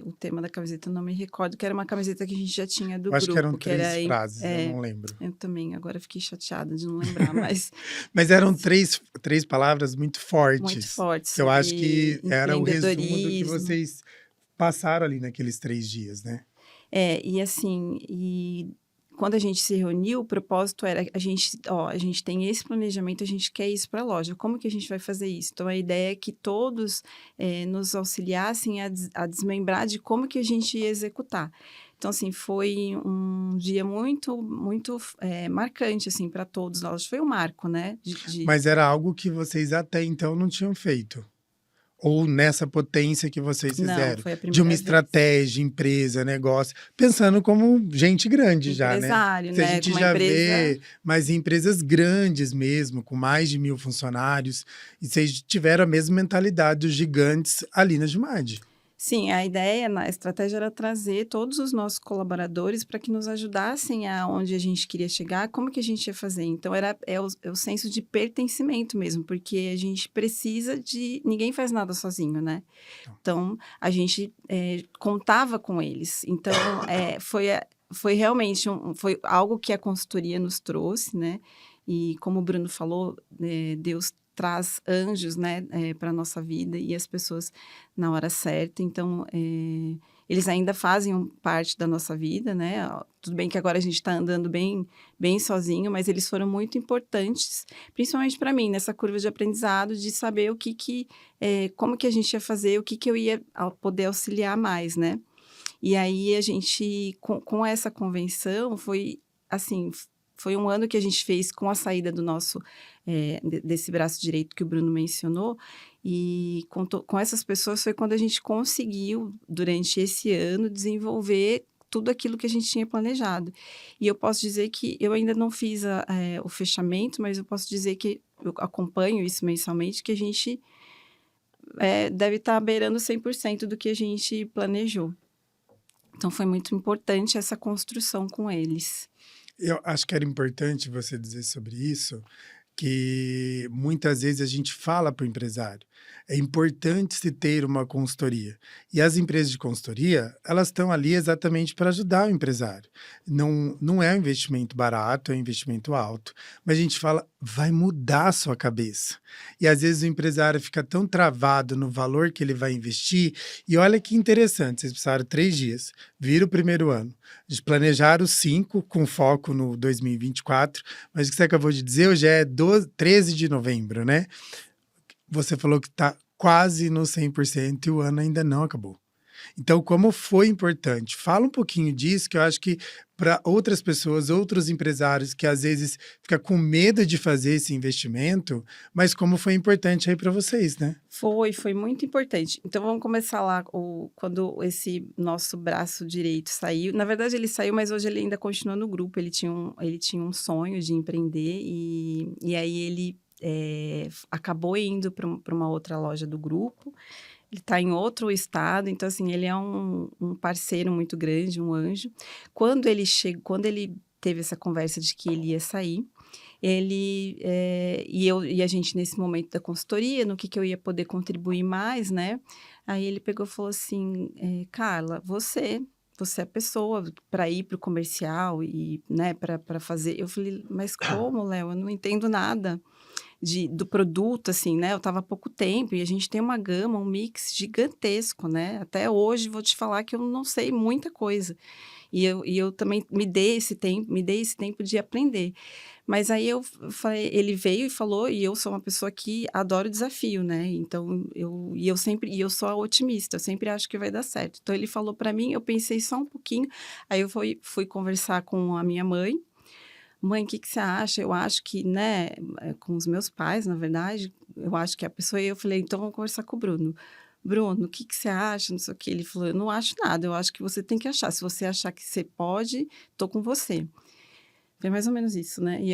o tema da camiseta eu não me recordo, que era uma camiseta que a gente já tinha do Eu grupo. acho que eram 3 frases, eu não lembro. Eu também, agora fiquei chateada de não lembrar, mas... Mas eram três palavras muito fortes. Muito fortes. Que eu acho que era o resumo do que vocês passaram ali naqueles 3 dias, né? E assim, quando a gente se reuniu, o propósito era, a gente tem esse planejamento, a gente quer isso para a loja, como que a gente vai fazer isso? Então, a ideia é que todos nos auxiliassem a desmembrar de como que a gente ia executar. Então, assim, foi um dia muito, muito marcante, assim, para todos nós. Foi um marco, né? Mas era algo que vocês até então não tinham feito? Ou nessa potência que vocês fizeram? Não, foi a primeira de uma vez. Estratégia, empresa, negócio. Pensando como gente grande já, né? Empresário, Se a né? gente Com uma já empresa... vê, mas em empresas grandes mesmo, com mais de 1.000 funcionários. E vocês tiveram a mesma mentalidade dos gigantes ali na Gemad. Sim, a ideia, a estratégia era trazer todos os nossos colaboradores para que nos ajudassem aonde a gente queria chegar, como que a gente ia fazer. Então, é o senso de pertencimento mesmo, porque a gente precisa de... Ninguém faz nada sozinho, né? Então, a gente contava com eles. Então, foi realmente foi algo que a consultoria nos trouxe, né? E como o Bruno falou, Deus traz anjos, né, para a nossa vida e as pessoas na hora certa. Então, eles ainda fazem parte da nossa vida, né? Tudo bem que agora a gente está andando bem, bem sozinho, mas eles foram muito importantes, principalmente para mim, nessa curva de aprendizado, de saber como que a gente ia fazer, o que eu ia poder auxiliar mais, né? E aí, a gente, com essa convenção, foi assim... Foi um ano que a gente fez com a saída do nosso, desse braço direito que o Bruno mencionou, e com essas pessoas foi quando a gente conseguiu, durante esse ano, desenvolver tudo aquilo que a gente tinha planejado. E eu posso dizer que eu ainda não fiz o fechamento, mas eu posso dizer que eu acompanho isso mensalmente, que a gente deve estar beirando 100% do que a gente planejou. Então, foi muito importante essa construção com eles. Eu acho que era importante você dizer sobre isso, que muitas vezes a gente fala para o empresário. É importante se ter uma consultoria. E as empresas de consultoria, elas estão ali exatamente para ajudar o empresário. Não é um investimento barato, é um investimento alto. Mas a gente fala, vai mudar a sua cabeça. E às vezes o empresário fica tão travado no valor que ele vai investir. E olha que interessante, vocês precisaram 3 dias, vira o primeiro ano. Eles planejaram 5 com foco no 2024, mas o que você acabou de dizer, hoje é 13 de novembro, né? Você falou que está quase no 100% e o ano ainda não acabou. Então, como foi importante? Fala um pouquinho disso, que eu acho que para outras pessoas, outros empresários que às vezes ficam com medo de fazer esse investimento, mas como foi importante aí para vocês, né? Foi muito importante. Então vamos começar lá, quando esse nosso braço direito saiu. Na verdade, ele saiu, mas hoje ele ainda continua no grupo. Ele tinha um sonho de empreender e aí ele acabou indo para uma outra loja do grupo. Ele está em outro estado, então assim, ele é um parceiro muito grande, um anjo. Quando ele teve essa conversa de que ele ia sair, e a gente nesse momento da consultoria, no que eu ia poder contribuir mais, né? Aí ele pegou e falou assim, Carla, você é a pessoa para ir para o comercial e, né, para fazer. Eu falei, mas como, Léo? Eu não entendo nada do produto, assim, né? Eu estava há pouco tempo e a gente tem uma gama, um mix gigantesco, né? Até hoje vou te falar que eu não sei muita coisa. E eu também me dei esse tempo de aprender. Mas aí eu falei, ele veio e falou, e eu sou uma pessoa que adoro desafio, né? Então, eu sou a otimista, eu sempre acho que vai dar certo. Então, ele falou para mim, eu pensei só um pouquinho, aí eu fui conversar com a minha mãe. Mãe, o que você acha? Eu acho que, né, com os meus pais, na verdade, eu acho que a pessoa... E eu falei, então vamos conversar com o Bruno. Bruno, o que você acha? Não sei o que. Ele falou, eu não acho nada, eu acho que você tem que achar. Se você achar que você pode, tô com você. Foi mais ou menos isso, né? E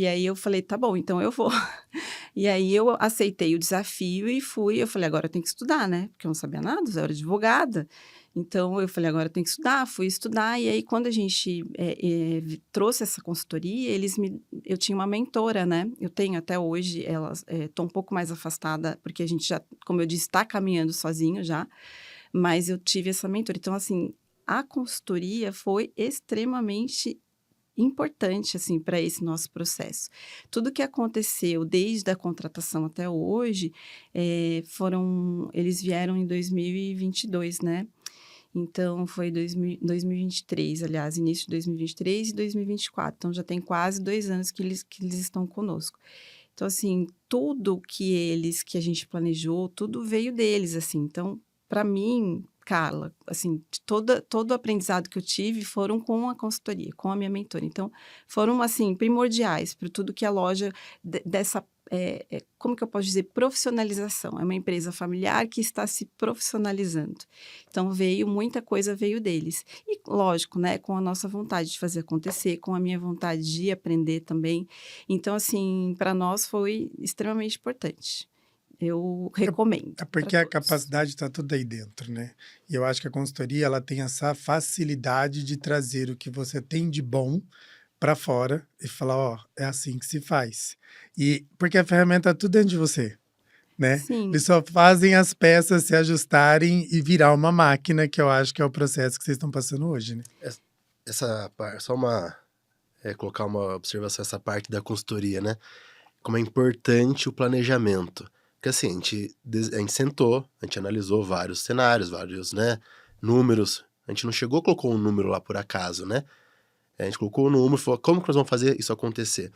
aí eu falei, tá bom, então eu vou. E aí eu aceitei o desafio e fui. Eu falei, agora eu tenho que estudar, né? Porque eu não sabia nada, eu era advogada. Então eu falei, agora eu tenho que estudar. Fui estudar. E aí, quando a gente trouxe essa consultoria, eu tinha uma mentora, né? Eu tenho até hoje, tô um pouco mais afastada, porque a gente já, como eu disse, está caminhando sozinho já. Mas eu tive essa mentora. Então, assim, a consultoria foi extremamente importante, assim, para esse nosso processo. Tudo que aconteceu desde a contratação até hoje, eles vieram em 2022, né? Então, foi 2023, aliás, início de 2023 e 2024. Então, já tem quase 2 anos que eles estão conosco. Então, assim, tudo que a gente planejou, tudo veio deles, assim. Então, para mim, Carla, assim, todo o aprendizado que eu tive foram com a consultoria, com a minha mentora. Então, foram, assim, primordiais para tudo que a loja dessa, como que eu posso dizer, profissionalização. É uma empresa familiar que está se profissionalizando. Então, muita coisa veio deles. E, lógico, né, com a nossa vontade de fazer acontecer, com a minha vontade de aprender também. Então, assim, para nós foi extremamente importante. Eu recomendo. É porque a capacidade está tudo aí dentro, né? E eu acho que a consultoria ela tem essa facilidade de trazer o que você tem de bom para fora e falar, ó, é assim que se faz. E porque a ferramenta tá tudo dentro de você, né? Sim. Eles só fazem as peças se ajustarem e virar uma máquina, que eu acho que é o processo que vocês estão passando hoje, né? Colocar uma observação, essa parte da consultoria, né? Como é importante o planejamento. Porque assim, a gente sentou, a gente analisou vários cenários, vários, né, números. A gente não chegou e colocou um número lá por acaso, né? A gente colocou o número e falou, como que nós vamos fazer isso acontecer?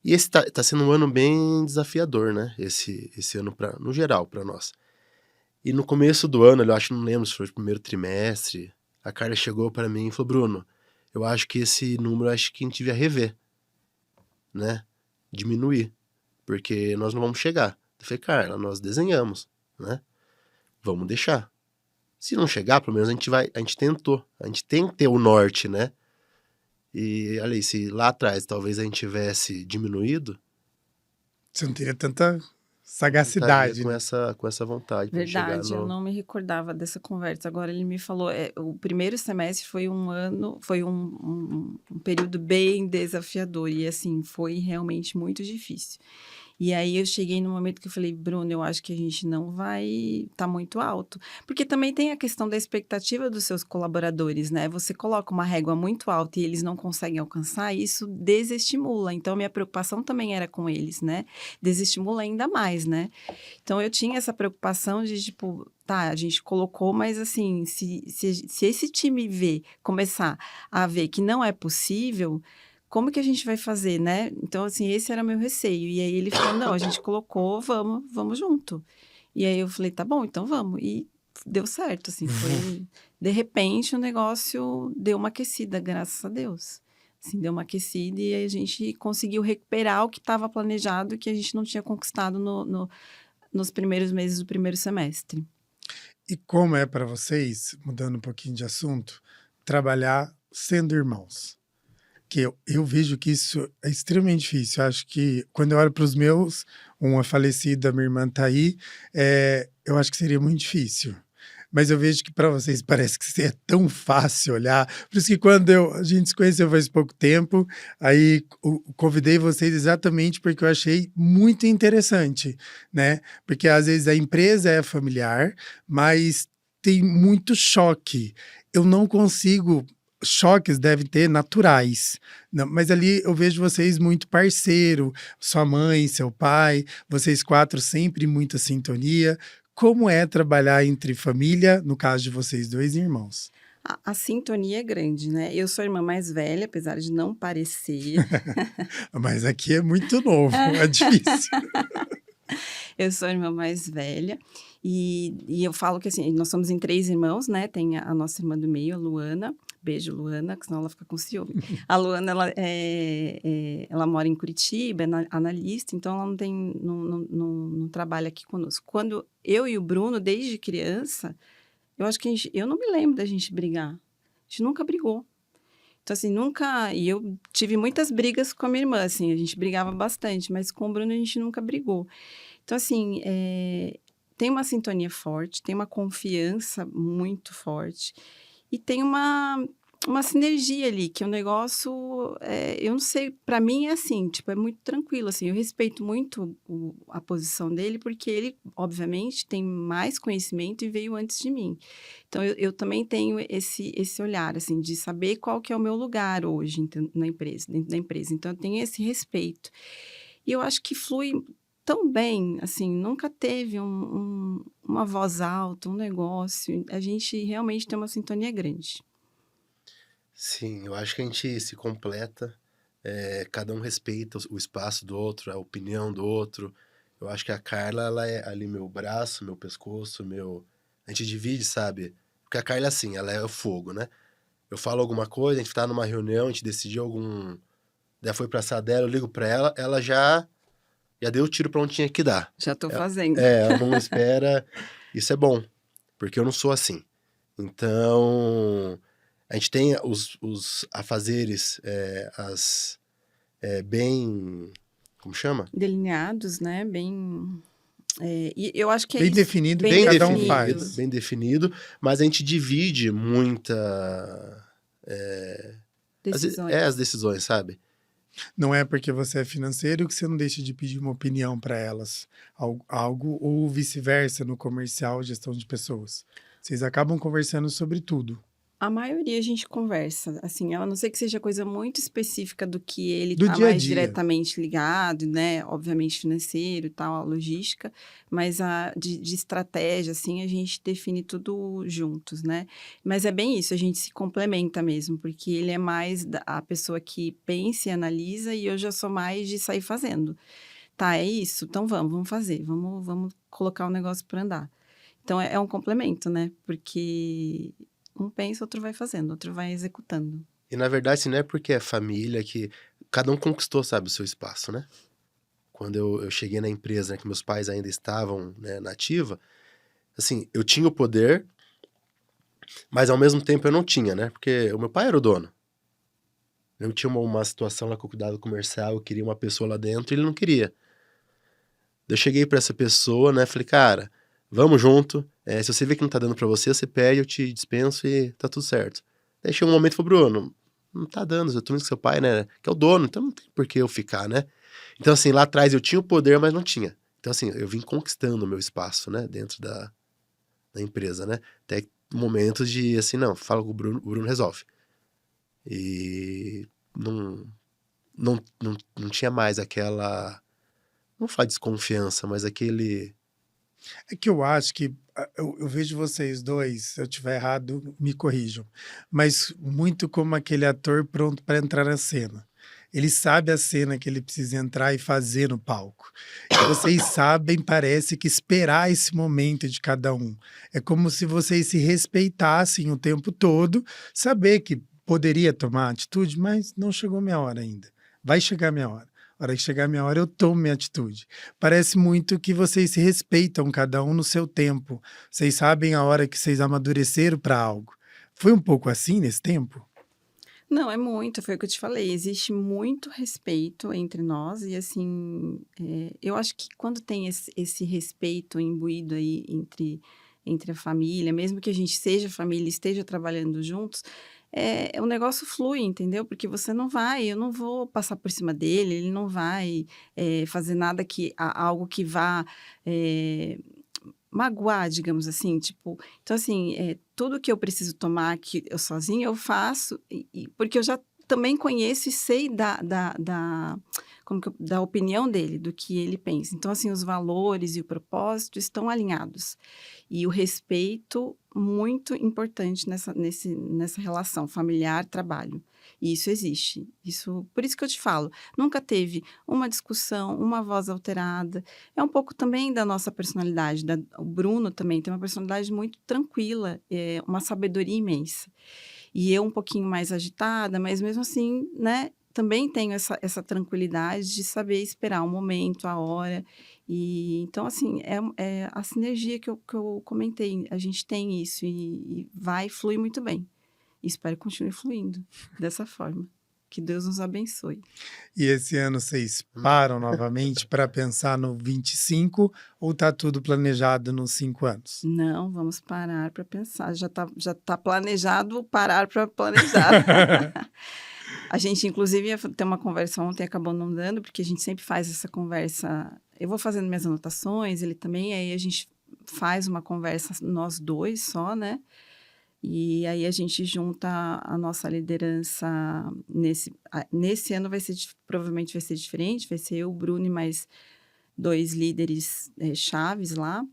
E esse tá sendo um ano bem desafiador, né? Esse ano, no geral, para nós. E no começo do ano, eu acho, não lembro se foi o primeiro trimestre, a Carla chegou para mim e falou, Bruno, eu acho que esse número, acho que a gente devia rever, né? Diminuir, porque nós não vamos chegar. Eu falei, Carla, nós desenhamos, né? Vamos deixar. Se não chegar, pelo menos a gente tentou. A gente tem que ter o norte, né? E, olha, se lá atrás talvez a gente tivesse diminuído... Você não teria tanta Sagacidade, com né? essa vontade pra chegar Verdade, eu no... não me recordava dessa conversa. Agora ele me falou, o primeiro semestre foi um período bem desafiador e assim, foi realmente muito difícil. E aí eu cheguei no momento que eu falei, Bruno, eu acho que a gente não vai tá muito alto. Porque também tem a questão da expectativa dos seus colaboradores, né? Você coloca uma régua muito alta e eles não conseguem alcançar, isso desestimula. Então, minha preocupação também era com eles, né? Desestimula ainda mais, né? Então, eu tinha essa preocupação de, tipo, tá, a gente colocou, mas assim, se esse time começar a ver que não é possível, como que a gente vai fazer, né? Então, assim, esse era meu receio. E aí ele falou, não, a gente colocou, vamos junto. E aí eu falei, tá bom, então vamos. E deu certo, assim, foi... De repente, o negócio deu uma aquecida, graças a Deus. Assim, deu uma aquecida e aí a gente conseguiu recuperar o que estava planejado, que a gente não tinha conquistado nos primeiros meses do primeiro semestre. E como é para vocês, mudando um pouquinho de assunto, trabalhar sendo irmãos? Que eu vejo que isso é extremamente difícil. Eu acho que quando eu olho para os meus, uma falecida, minha irmã tá aí, eu acho que seria muito difícil. Mas eu vejo que para vocês parece que é tão fácil olhar. Por isso que quando a gente se conheceu faz pouco tempo, aí convidei vocês exatamente porque eu achei muito interessante, né? Porque às vezes a empresa é familiar, mas tem muito choque. Eu não consigo. Choques devem ter naturais, não, mas ali eu vejo vocês muito parceiro, sua mãe, seu pai, vocês quatro sempre em muita sintonia. Como é trabalhar entre família, no caso de vocês dois irmãos? A sintonia é grande, né? Eu sou a irmã mais velha, apesar de não parecer. Mas aqui é muito novo, é difícil. Eu sou a irmã mais velha. E eu falo que, assim, nós somos em 3 irmãos, né? Tem a nossa irmã do meio, a Luana. Beijo, Luana, que senão ela fica com ciúme. A Luana, ela mora em Curitiba, é analista, então ela não trabalha aqui conosco. Quando eu e o Bruno, desde criança, eu acho que eu não me lembro da gente brigar. A gente nunca brigou. Então, assim, nunca... E eu tive muitas brigas com a minha irmã, assim, a gente brigava bastante, mas com o Bruno a gente nunca brigou. Então, assim, tem uma sintonia forte, tem uma confiança muito forte e tem uma sinergia ali, que o negócio, eu não sei, para mim é assim, tipo, é muito tranquilo, assim, eu respeito muito a posição dele, porque ele, obviamente, tem mais conhecimento e veio antes de mim. Então, eu também tenho esse olhar, assim, de saber qual que é o meu lugar hoje na empresa, dentro da empresa. Então, eu tenho esse respeito. E eu acho que flui tão bem, assim, nunca teve uma voz alta, um negócio. A gente realmente tem uma sintonia grande. Sim, eu acho que a gente se completa, cada um respeita o espaço do outro, a opinião do outro. Eu acho que a Carla, ela é ali meu braço, meu pescoço, a gente divide, sabe? Porque a Carla, assim, ela é o fogo, né? Eu falo alguma coisa, a gente tá numa reunião, a gente decidiu já foi pra sala dela, eu ligo pra ela, ela já deu o tiro pra onde tinha que dar. Já tô fazendo. Ela não espera. Isso é bom, porque eu não sou assim. Então, a gente tem os afazeres, bem... Como chama? Delineados, né? Bem... e eu acho que é Bem isso. definido, Bem cada um definido. faz. Bem definido, mas a gente divide Decisões. as decisões, sabe? Não é porque você é financeiro que você não deixa de pedir uma opinião para elas. Algo ou vice-versa no comercial, gestão de pessoas. Vocês acabam conversando sobre tudo. A maioria a gente conversa, assim, a não ser que seja coisa muito específica do que ele Do tá dia a mais dia. diretamente ligado, né? Obviamente financeiro e tal, a logística, mas de estratégia, assim, a gente define tudo juntos, né? Mas é bem isso, a gente se complementa mesmo, porque ele é mais a pessoa que pensa e analisa e eu já sou mais de sair fazendo. Tá, é isso? Então vamos fazer, vamos colocar o negócio para andar. Então é um complemento, né? Porque um pensa, outro vai fazendo, outro vai executando. E na verdade, assim, não é porque é família que cada um conquistou, sabe, o seu espaço, né? Quando eu cheguei na empresa, né, que meus pais ainda estavam, né, na ativa, assim, eu tinha o poder, mas ao mesmo tempo eu não tinha, né? Porque o meu pai era o dono. Eu tinha uma situação lá com o cuidado comercial, eu queria uma pessoa lá dentro e ele não queria. Eu cheguei pra essa pessoa, né? Falei, cara, vamos junto. Se você vê que não tá dando pra você, você pede, eu te dispenso e tá tudo certo. Daí chegou um momento e falou, Bruno, não tá dando, eu tô indo com seu pai, né? Que é o dono, então não tem por que eu ficar, né? Então, assim, lá atrás eu tinha o poder, mas não tinha. Então, assim, eu vim conquistando o meu espaço, né? Dentro da empresa, né? Até momentos de, assim, não, fala com o Bruno resolve. E não tinha mais aquela, não falar desconfiança, mas aquele... É que eu acho que eu vejo vocês dois, se eu estiver errado, me corrijam, mas muito como aquele ator pronto para entrar na cena. Ele sabe a cena que ele precisa entrar e fazer no palco. E vocês sabem, parece que esperar esse momento de cada um. É como se vocês se respeitassem o tempo todo, saber que poderia tomar atitude, mas não chegou minha hora ainda. Vai chegar minha hora. A hora que chegar a minha hora, eu tomo minha atitude. Parece muito que vocês se respeitam, cada um no seu tempo. Vocês sabem a hora que vocês amadureceram para algo. Foi um pouco assim nesse tempo? Não, é muito, foi o que eu te falei, existe muito respeito entre nós e, assim, eu acho que quando tem esse respeito imbuído aí entre a família, mesmo que a gente seja família e esteja trabalhando juntos, o negócio flui, entendeu? Porque eu não vou passar por cima dele, ele não vai fazer nada algo que vá magoar, digamos assim, tipo, então assim, tudo que eu preciso tomar aqui eu sozinha, eu faço, porque eu já também conheço e sei da opinião dele, do que ele pensa. Então, assim, os valores e o propósito estão alinhados. E o respeito, muito importante nessa relação familiar-trabalho. E isso existe. Por isso que eu te falo, nunca teve uma discussão, uma voz alterada. É um pouco também da nossa personalidade. O Bruno também tem uma personalidade muito tranquila, uma sabedoria imensa. E eu um pouquinho mais agitada, mas mesmo assim, né, também tenho essa tranquilidade de saber esperar o momento, a hora. E então, assim, é a sinergia que eu comentei. A gente tem isso e flui muito bem. E espero que continue fluindo dessa forma. Que Deus nos abençoe. E esse ano vocês param novamente para pensar no 25 ou tá tudo planejado nos 5 anos? Não, vamos parar para pensar. Já tá planejado parar para planejar. A gente, inclusive, ia ter uma conversa ontem, acabou não dando, porque a gente sempre faz essa conversa. Eu vou fazendo minhas anotações, ele também, aí a gente faz uma conversa, nós dois só, né? E aí a gente junta a nossa liderança nesse ano provavelmente vai ser diferente, vai ser eu, o Bruno e mais 2 líderes chaves lá.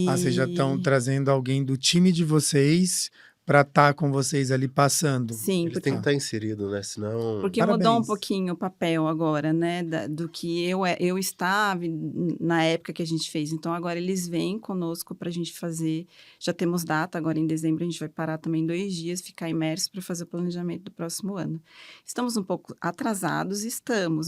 Vocês já estão trazendo alguém do time de vocês para estar com vocês ali passando. Sim, Eles têm que estar inserido, né? Senão... Porque Parabéns. mudou um pouquinho o papel agora, né? Do que eu estava na época que a gente fez. Então, agora eles vêm conosco para a gente fazer. Já temos data, agora em dezembro a gente vai parar também 2 dias, ficar imerso para fazer o planejamento do próximo ano. Estamos um pouco atrasados,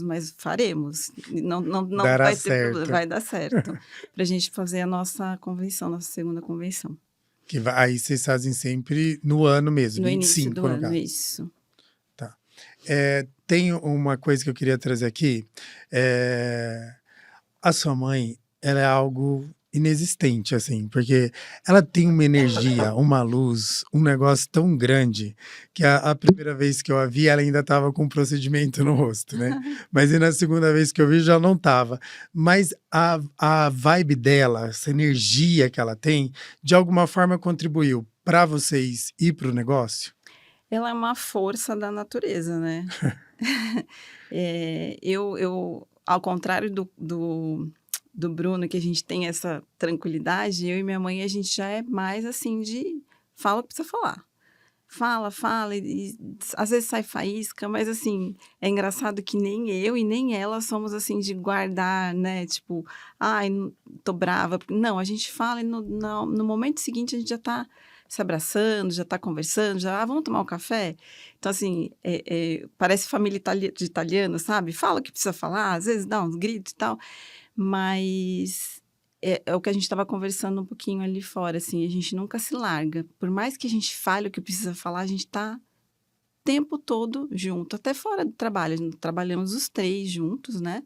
mas faremos. Não Dará vai ter certo. problema, vai dar certo. Para a gente fazer a nossa convenção, nossa segunda convenção. Aí vocês fazem sempre no ano mesmo, No 25 início do no ano, caso. isso. Tá. Tem uma coisa que eu queria trazer aqui. A sua mãe, ela é algo inexistente, assim, porque ela tem uma energia, uma luz, um negócio tão grande que a primeira vez que eu a vi, ela ainda estava com um procedimento no rosto, né? Mas e na segunda vez que eu vi, já não estava. Mas a vibe dela, essa energia que ela tem, de alguma forma contribuiu para vocês ir para o negócio? Ela é uma força da natureza, né? Ao contrário do Bruno, que a gente tem essa tranquilidade, eu e minha mãe, a gente já é mais assim de fala o que precisa falar. Fala, e às vezes sai faísca, mas assim, é engraçado que nem eu e nem ela somos assim de guardar, né? Tipo, ai, tô brava. Não, a gente fala e no momento seguinte a gente já tá se abraçando, já tá conversando, vamos tomar um café? Então, assim, parece família de italiano, sabe? Fala o que precisa falar, às vezes dá uns gritos e tal, mas é o que a gente estava conversando um pouquinho ali fora, assim, a gente nunca se larga. Por mais que a gente fale o que precisa falar, a gente tá o tempo todo junto, até fora do trabalho. Trabalhamos os 3 juntos, né?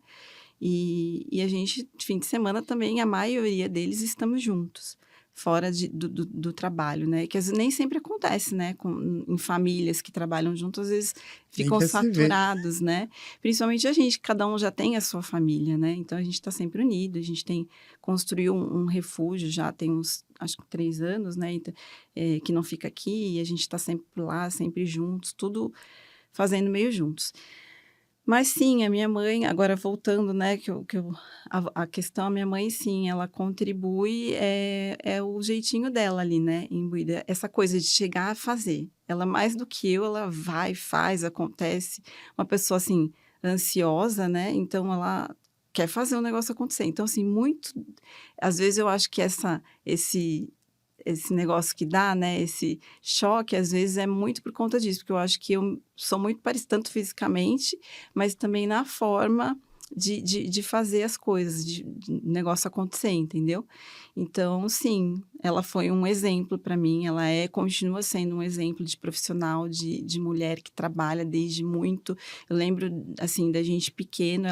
E a gente, fim de semana também, a maioria deles estamos juntos, fora do trabalho, né? Que às vezes nem sempre acontece, né? Em famílias que trabalham juntos, às vezes Nem ficam quer se ver. saturados, né? Principalmente a gente, cada um já tem a sua família, né? Então a gente está sempre unido, a gente construiu um refúgio já tem uns, acho que 3 anos, né? Então, que não fica aqui, e a gente está sempre lá, sempre juntos, tudo fazendo meio juntos. Mas sim, a minha mãe, agora voltando, né, a questão, a minha mãe, sim, ela contribui, é o jeitinho dela ali, né, imbuída. Essa coisa de chegar a fazer. Ela, mais do que eu, ela vai, faz, acontece. Uma pessoa, assim, ansiosa, né, então ela quer fazer o negócio acontecer. Então, assim, muito... Às vezes eu acho que esse negócio que dá, né, esse choque, às vezes é muito por conta disso, porque eu acho que eu sou muito parecida, tanto fisicamente, mas também na forma de fazer as coisas, de negócio acontecer, entendeu? Então, sim, ela foi um exemplo para mim, ela continua sendo um exemplo de profissional, de mulher que trabalha desde muito. Eu lembro, assim, da gente pequeno,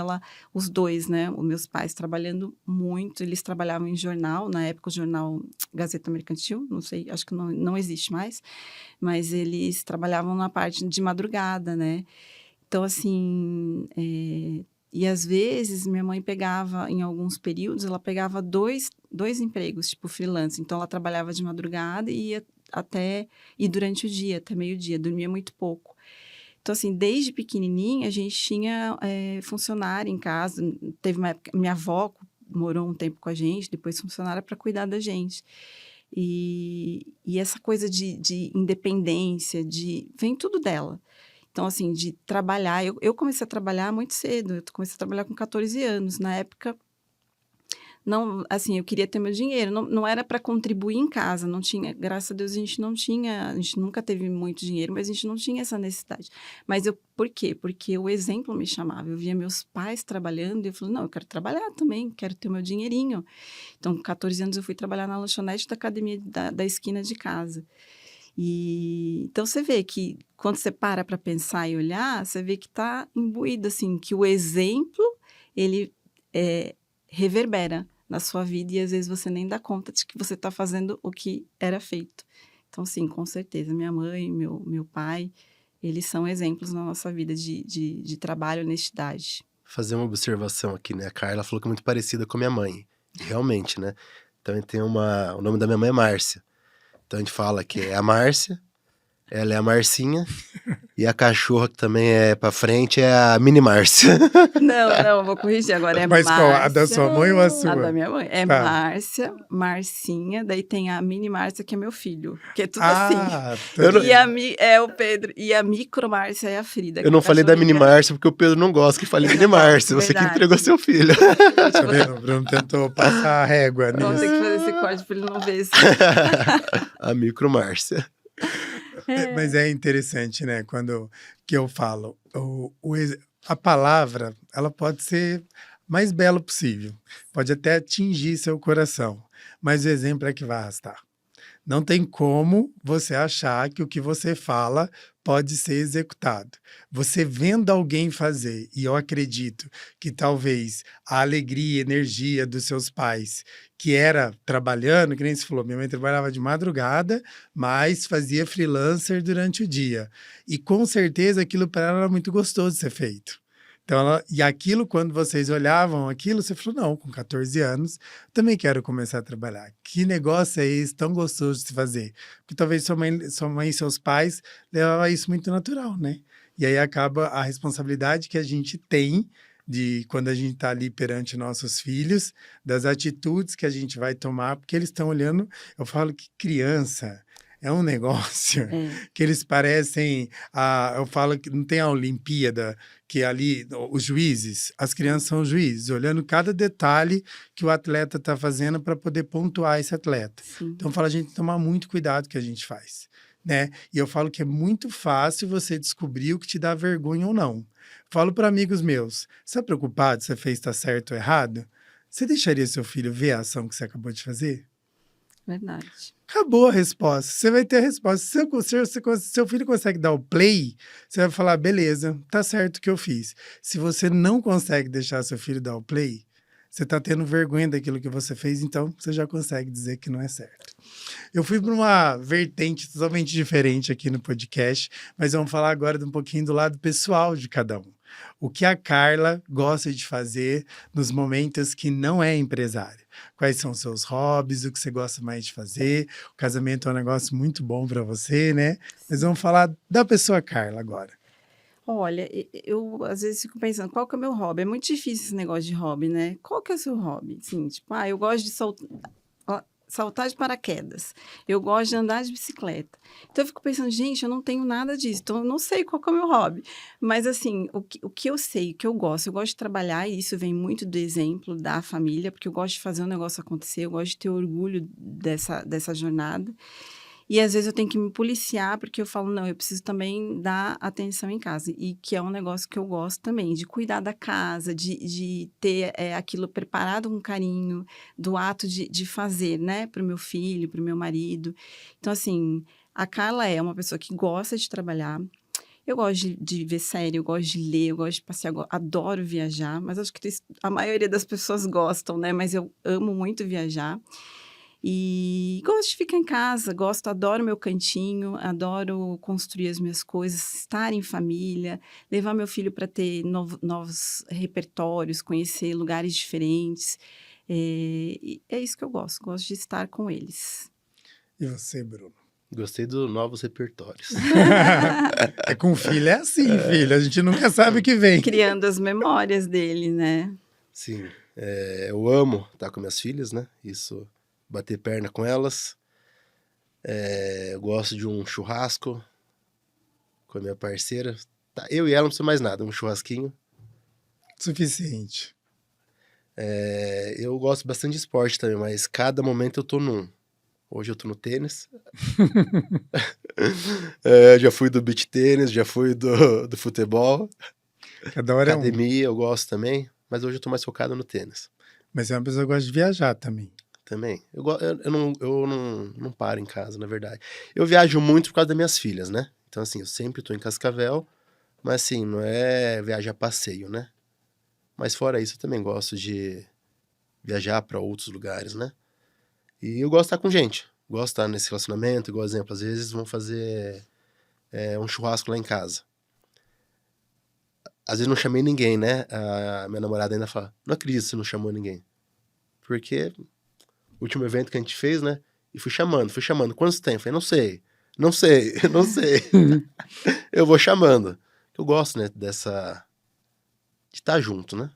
os dois, né, os meus pais trabalhando muito, eles trabalhavam em jornal, na época o jornal Gazeta Mercantil, não sei, acho que não existe mais, mas eles trabalhavam na parte de madrugada, né? Então, assim, e às vezes minha mãe pegava, em alguns períodos, ela pegava dois empregos, tipo freelance. Então, ela trabalhava de madrugada e ia e durante o dia, até meio-dia, dormia muito pouco. Então, assim, desde pequenininha, a gente tinha funcionária em casa. Teve uma época, minha avó morou um tempo com a gente, depois funcionária para cuidar da gente. E essa coisa de independência, vem tudo dela. Então, assim, de trabalhar... Eu comecei a trabalhar muito cedo. Eu comecei a trabalhar com 14 anos. Na época, não, assim, eu queria ter meu dinheiro. Não era para contribuir em casa. Não tinha... Graças a Deus, a gente não tinha... A gente nunca teve muito dinheiro, mas a gente não tinha essa necessidade. Mas por quê? Porque o exemplo me chamava. Eu via meus pais trabalhando e eu falei, não, eu quero trabalhar também. Quero ter o meu dinheirinho. Então, com 14 anos, eu fui trabalhar na lanchonete da academia da esquina de casa. Então, você vê que quando você para pensar e olhar, você vê que está imbuído, assim, que o exemplo, ele reverbera na sua vida e às vezes você nem dá conta de que você está fazendo o que era feito. Então, sim, com certeza, minha mãe, meu pai, eles são exemplos na nossa vida de trabalho e honestidade. Fazer uma observação aqui, né? A Carla falou que é muito parecida com a minha mãe. Realmente, né? Então, o nome da minha mãe é Márcia. Então, a gente fala que é a Márcia, ela é a Marcinha, e a cachorra que também é pra frente é a Mini Márcia. Não, vou corrigir agora. É Mas qual? A da Márcia, sua mãe ou a sua? a da minha mãe. É Tá. Márcia, Marcinha, daí tem a Mini Márcia, que é meu filho. Que é tudo assim. É o Pedro. E a Micro Márcia é a Frida. Eu não falei da Mini Márcia porque o Pedro não gosta que fale Mini Márcia. Você que entregou seu filho. Tá vendo? O Bruno tentou passar a régua nisso. Vamos ter que fazer esse corte para ele não ver isso. A Micro Márcia. Mas é interessante, né? Quando que eu falo, a palavra, ela pode ser mais bela possível. Pode até atingir seu coração. Mas o exemplo é que vai arrastar. Não tem como você achar que o que você fala pode ser executado. Você vendo alguém fazer, e eu acredito que talvez a alegria, energia dos seus pais, que era trabalhando, que nem você falou, minha mãe trabalhava de madrugada, mas fazia freelancer durante o dia. E com certeza aquilo para ela era muito gostoso de ser feito. Então, e aquilo, quando vocês olhavam aquilo, você falou, não, com 14 anos, também quero começar a trabalhar. Que negócio é esse tão gostoso de se fazer? Porque talvez sua mãe e seus pais levavam isso muito natural, né? E aí acaba a responsabilidade que a gente tem de quando a gente está ali perante nossos filhos, das atitudes que a gente vai tomar, porque eles estão olhando, eu falo que criança... É um negócio que eles parecem... eu falo que não tem a Olimpíada, que ali os juízes, as crianças são os juízes, olhando cada detalhe que o atleta está fazendo para poder pontuar esse atleta. Sim. Então, eu falo, a gente tem que tomar muito cuidado com o que a gente faz. Né? E eu falo que é muito fácil você descobrir o que te dá vergonha ou não. Falo para amigos meus, você está preocupado se você fez está certo ou errado? Você deixaria seu filho ver a ação que você acabou de fazer? Verdade. Acabou a resposta. Você vai ter a resposta. Se seu filho consegue dar o play, você vai falar, beleza, tá certo o que eu fiz. Se você não consegue deixar seu filho dar o play, você tá tendo vergonha daquilo que você fez, então você já consegue dizer que não é certo. Eu fui para uma vertente totalmente diferente aqui no podcast, mas vamos falar agora de um pouquinho do lado pessoal de cada um. O que a Carla gosta de fazer nos momentos que não é empresária? Quais são os seus hobbies, o que você gosta mais de fazer? O casamento é um negócio muito bom para você, né? Mas vamos falar da pessoa Carla agora. Olha, eu às vezes fico pensando, qual que é o meu hobby? É muito difícil esse negócio de hobby, né? Qual que é o seu hobby? Assim, tipo, eu gosto de saltar de paraquedas. Eu gosto de andar de bicicleta. Então, eu fico pensando, gente, eu não tenho nada disso. Então, eu não sei qual que é o meu hobby. Mas, assim, o que eu sei, o que eu gosto de trabalhar, e isso vem muito do exemplo da família, porque eu gosto de fazer um negócio acontecer, eu gosto de ter orgulho dessa jornada. E, às vezes, eu tenho que me policiar, porque eu falo, não, eu preciso também dar atenção em casa. E que é um negócio que eu gosto também, de cuidar da casa, de ter aquilo preparado com carinho, do ato de fazer, né, para o meu filho, para o meu marido. Então, assim, a Carla é uma pessoa que gosta de trabalhar. Eu gosto de ver série, eu gosto de ler, eu gosto de passear, adoro viajar, mas acho que a maioria das pessoas gostam, né? Mas eu amo muito viajar. E gosto de ficar em casa, adoro meu cantinho, adoro construir as minhas coisas, estar em família, levar meu filho para ter novos repertórios, conhecer lugares diferentes. É isso que eu gosto de estar com eles. E você, Bruno? Gostei dos novos repertórios. É com filho, é assim, filho. A gente nunca sabe o que vem. Criando as memórias dele, né? Sim, eu amo estar com minhas filhas, né? Isso, bater perna com elas. Eu gosto de um churrasco com a minha parceira. Tá, eu e ela não precisa mais nada, um churrasquinho. Suficiente. Eu gosto bastante de esporte também, mas cada momento eu tô num. Hoje eu tô no tênis. Já fui do beach tênis, já fui do futebol. Cada hora Academia eu gosto também, mas hoje eu tô mais focado no tênis. Mas é uma pessoa que gosta de viajar também. Também. Eu não paro em casa, na verdade. Eu viajo muito por causa das minhas filhas, né? Então, assim, eu sempre tô em Cascavel, mas assim, não é viajar passeio, né? Mas fora isso, eu também gosto de viajar para outros lugares, né? E eu gosto de estar com gente. Gosto de estar nesse relacionamento, igual exemplo, às vezes vão fazer um churrasco lá em casa. Às vezes não chamei ninguém, né? A minha namorada ainda fala, não acredito que você não chamou ninguém. Porque o último evento que a gente fez, né? E fui chamando. Quantos tem? Eu falei, não sei. Eu vou chamando. Eu gosto, né, de estar junto, né?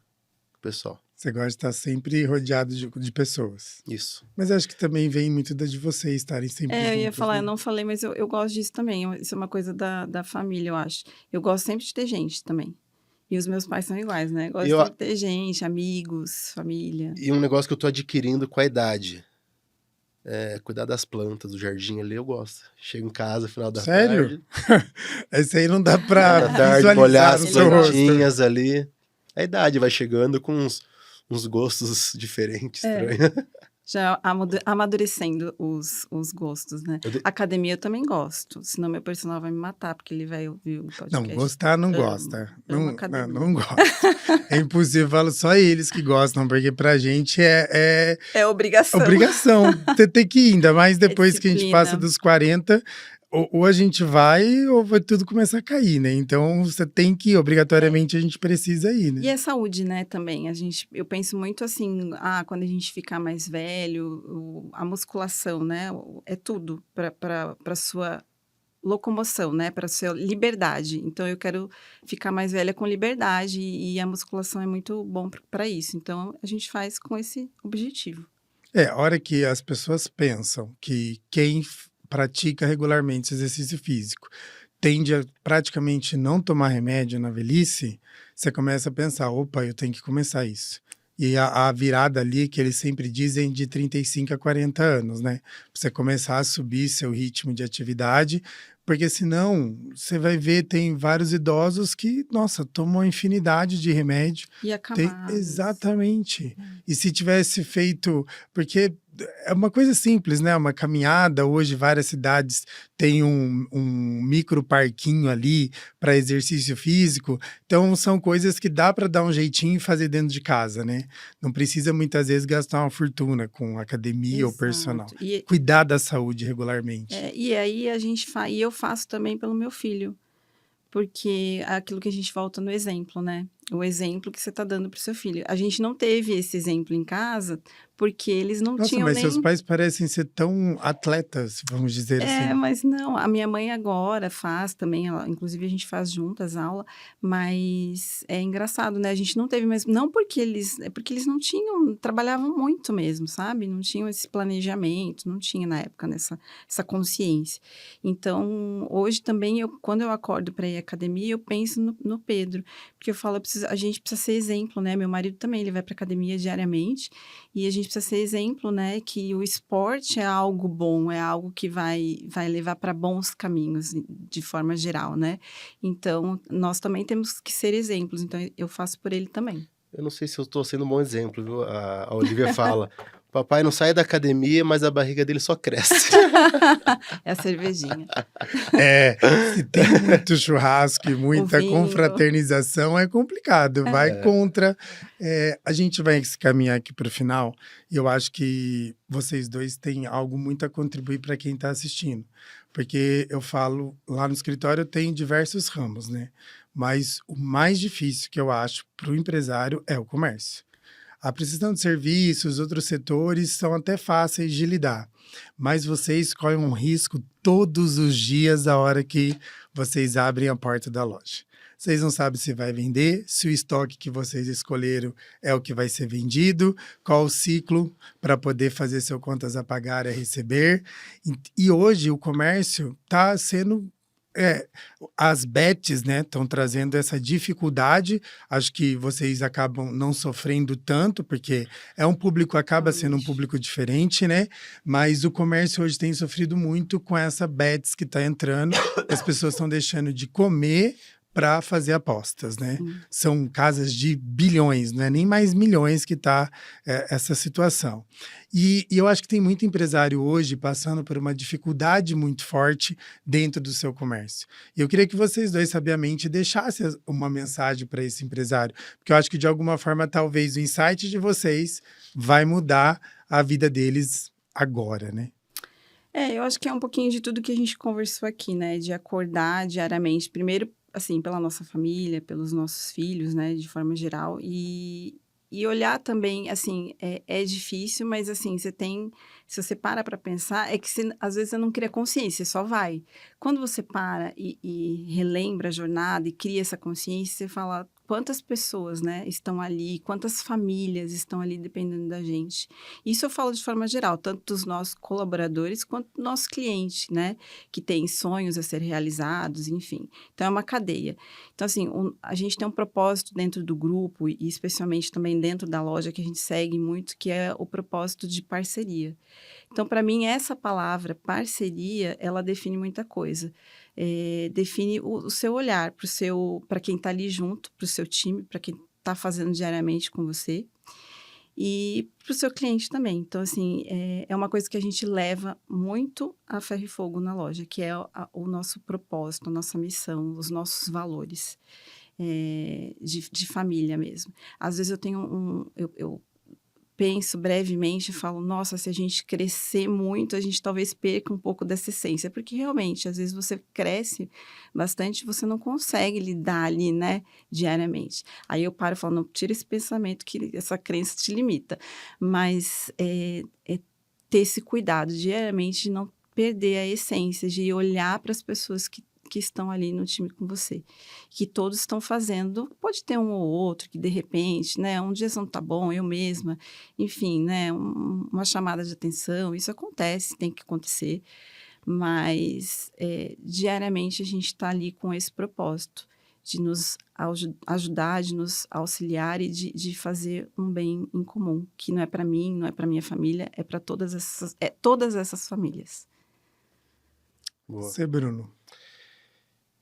Com o pessoal. Você gosta de estar sempre rodeado de pessoas. Isso. Mas acho que também vem muito de vocês estarem sempre juntos. Eu ia falar, né? eu não falei, mas eu gosto disso também. Isso é uma coisa da família, eu acho. Eu gosto sempre de ter gente também. E os meus pais são iguais, né? Gosto de ter gente, amigos, família. E um negócio que eu tô adquirindo com a idade. Cuidar das plantas, do jardim ali, eu gosto. Chego em casa, final da Sério? tarde. Esse aí não dá pra Na tarde, visualizar molhar as no seu rosto. plantinhas ali. A idade vai chegando com uns gostos diferentes, estranhos. Já amadurecendo os gostos, né? Academia eu também gosto, senão meu personal vai me matar, porque ele vai ouvir o podcast. Não, gostar não gosta. Não gosta. É impossível, eu falo só eles que gostam, porque pra gente é obrigação. Obrigação. Você tem que ir, ainda mais depois que a gente disciplina. passa dos 40, ou a gente vai, ou vai tudo começar a cair, né? Então, você tem que ir, obrigatoriamente a gente precisa ir, né? E é saúde, né, também. Eu penso muito assim, quando a gente ficar mais velho, a musculação, né? É tudo para sua locomoção, né? Para sua liberdade. Então, eu quero ficar mais velha com liberdade e a musculação é muito bom para isso. Então, a gente faz com esse objetivo. A hora que as pessoas pensam que quem pratica regularmente exercício físico tende a praticamente não tomar remédio na velhice, você começa a pensar, opa, eu tenho que começar isso. E a virada ali, que eles sempre dizem, de 35 a 40 anos, né? Pra você começar a subir seu ritmo de atividade, porque senão, você vai ver, tem vários idosos que, nossa, tomam infinidade de remédio. E acamados. Exatamente. E se tivesse feito... Porque é uma coisa simples, né? Uma caminhada. Hoje, várias cidades têm um micro parquinho ali para exercício físico. Então, são coisas que dá para dar um jeitinho e fazer dentro de casa, né? Não precisa muitas vezes gastar uma fortuna com academia ou personal. Exato. Cuidar da saúde regularmente. E aí e eu faço também pelo meu filho. Porque aquilo que a gente volta no exemplo, né? O exemplo que você está dando para o seu filho. A gente não teve esse exemplo em casa porque eles não Nossa, tinham mas seus nem. pais parecem ser tão atletas, vamos dizer assim. Mas não, a minha mãe agora faz também, inclusive a gente faz juntas aula, mas é engraçado, né? A gente não teve mesmo, não porque é porque eles não tinham, trabalhavam muito mesmo, sabe? Não tinham esse planejamento, não tinha na época essa consciência. Então, hoje também, quando eu acordo para ir à academia, eu penso no Pedro, porque eu falo, a gente precisa ser exemplo, né? Meu marido também, ele vai para academia diariamente, e a gente precisa ser exemplo, né? Que o esporte é algo bom, é algo que vai levar para bons caminhos, de forma geral, né? Então, nós também temos que ser exemplos. Então, eu faço por ele também. Eu não sei se eu estou sendo um bom exemplo, viu? A Olivia fala, papai não sai da academia, mas a barriga dele só cresce. É a cervejinha. Se tem muito churrasco e muita confraternização, é complicado, vai contra. A gente vai se caminhar aqui para o final, e eu acho que vocês dois têm algo muito a contribuir para quem está assistindo. Porque eu falo, lá no escritório tem diversos ramos, né? Mas o mais difícil que eu acho para o empresário é o comércio. A prestação de serviços, outros setores são até fáceis de lidar, mas vocês correm um risco todos os dias da hora que vocês abrem a porta da loja. Vocês não sabem se vai vender, se o estoque que vocês escolheram é o que vai ser vendido, qual o ciclo para poder fazer seu contas a pagar e a receber. E hoje o comércio está sendo... as bets, né, estão trazendo essa dificuldade. Acho que vocês acabam não sofrendo tanto, porque um público, acaba sendo um público diferente, né? Mas o comércio hoje tem sofrido muito com essa bets que está entrando. As pessoas estão deixando de comer para fazer apostas, né? São casas de bilhões, não é nem mais milhões que está essa situação. E eu acho que tem muito empresário hoje passando por uma dificuldade muito forte dentro do seu comércio. E eu queria que vocês dois, sabiamente, deixassem uma mensagem para esse empresário, porque eu acho que, de alguma forma, talvez o insight de vocês vai mudar a vida deles agora, né? Eu acho que é um pouquinho de tudo que a gente conversou aqui, né? De acordar diariamente, primeiro, assim, pela nossa família, pelos nossos filhos, né? De forma geral. E olhar também, assim, é difícil, mas, assim, se você para pensar, é que às vezes você não cria consciência, você só vai. Quando você para e relembra a jornada e cria essa consciência, você fala quantas pessoas, né, estão ali, quantas famílias estão ali dependendo da gente. Isso eu falo de forma geral, tanto dos nossos colaboradores quanto do nosso cliente, né, que tem sonhos a ser realizados, enfim. Então, é uma cadeia. Então, assim, a gente tem um propósito dentro do grupo e especialmente também dentro da loja que a gente segue muito, que é o propósito de parceria. Então, para mim, essa palavra parceria, ela define muita coisa. Define o seu olhar para quem está ali junto, para o seu time, para quem está fazendo diariamente com você e para o seu cliente também. Então, assim, é uma coisa que a gente leva muito a ferro e fogo na loja, que é o nosso propósito, a nossa missão, os nossos valores de família mesmo. Às vezes eu tenho eu penso brevemente e falo, nossa, se a gente crescer muito, a gente talvez perca um pouco dessa essência, porque realmente, às vezes você cresce bastante, você não consegue lidar ali, né, diariamente. Aí eu paro e falo, não, tira esse pensamento, que essa crença te limita, mas é ter esse cuidado diariamente de não perder a essência, de olhar para as pessoas que estão ali no time com você, que todos estão fazendo, pode ter um ou outro que de repente, né, um dia não tá bom, eu mesma, enfim, né, uma chamada de atenção, isso acontece, tem que acontecer, mas diariamente a gente está ali com esse propósito de nos ajudar, de nos auxiliar e de fazer um bem em comum, que não é para mim, não é para minha família, é para todas essas famílias. Você, Bruno?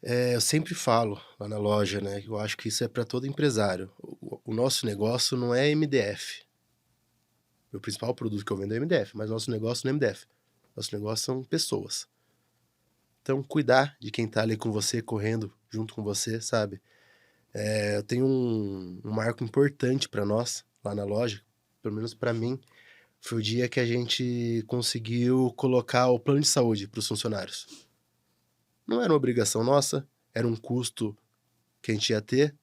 Eu sempre falo lá na loja, né? Eu acho que isso é para todo empresário. O nosso negócio não é MDF. Meu principal produto que eu vendo é MDF, mas nosso negócio não é MDF. Nosso negócio são pessoas. Então, cuidar de quem tá ali com você, correndo junto com você, sabe? Eu tenho um marco importante para nós, lá na loja, pelo menos para mim, foi o dia que a gente conseguiu colocar o plano de saúde para os funcionários. Não era uma obrigação nossa, era um custo que a gente ia ter,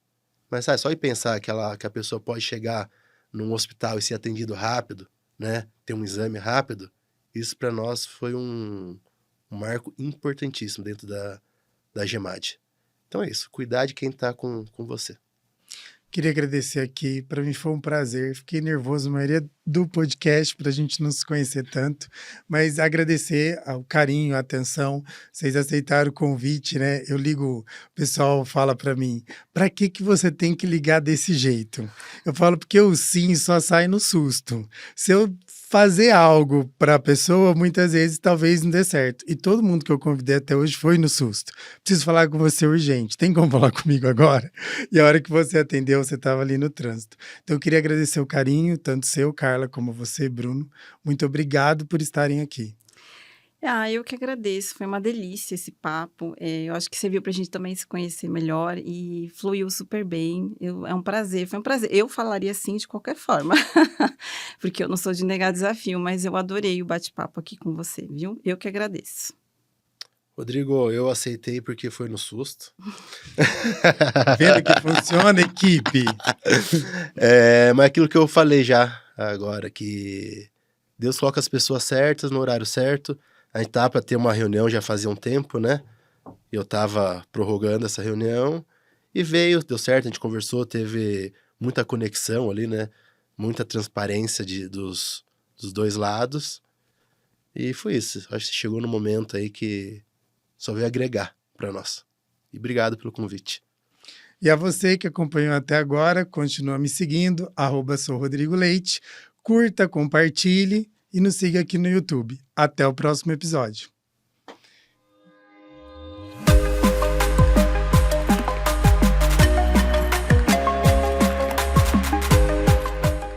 mas sabe, só de pensar que a pessoa pode chegar num hospital e ser atendido rápido, né? Ter um exame rápido, isso para nós foi um marco importantíssimo dentro da GEMAD. Então é isso, cuidar de quem tá com você. Queria agradecer aqui, para mim foi um prazer, fiquei nervoso na maioria do podcast, para a gente não se conhecer tanto, mas agradecer ao carinho, a atenção, vocês aceitaram o convite, né? Eu ligo, o pessoal fala para mim, para que você tem que ligar desse jeito? Eu falo, porque o sim só sai no susto. Se eu fazer algo para a pessoa, muitas vezes talvez não dê certo. E todo mundo que eu convidei até hoje foi no susto. Preciso falar com você urgente. Tem como falar comigo agora? E a hora que você atendeu, você estava ali no trânsito. Então eu queria agradecer o carinho, tanto seu, Carla, como você, Bruno. Muito obrigado por estarem aqui. Eu que agradeço, foi uma delícia esse papo. Eu acho que serviu para a gente também se conhecer melhor e fluiu super bem. É um prazer, foi um prazer. Eu falaria sim de qualquer forma, porque eu não sou de negar desafio, mas eu adorei o bate-papo aqui com você, viu? Eu que agradeço. Rodrigo, eu aceitei porque foi no susto. Vendo que funciona, equipe? Mas aquilo que eu falei já agora, que Deus coloca as pessoas certas no horário certo. A gente tá para ter uma reunião já fazia um tempo, né? Eu tava prorrogando essa reunião e veio, deu certo, a gente conversou, teve muita conexão ali, né? Muita transparência dos dois lados. E foi isso. Acho que chegou no momento aí que só veio agregar para nós. E obrigado pelo convite. E a você que acompanhou até agora, continua me seguindo, @souRodrigoLeite. Curta, compartilhe e nos siga aqui no YouTube. Até o próximo episódio.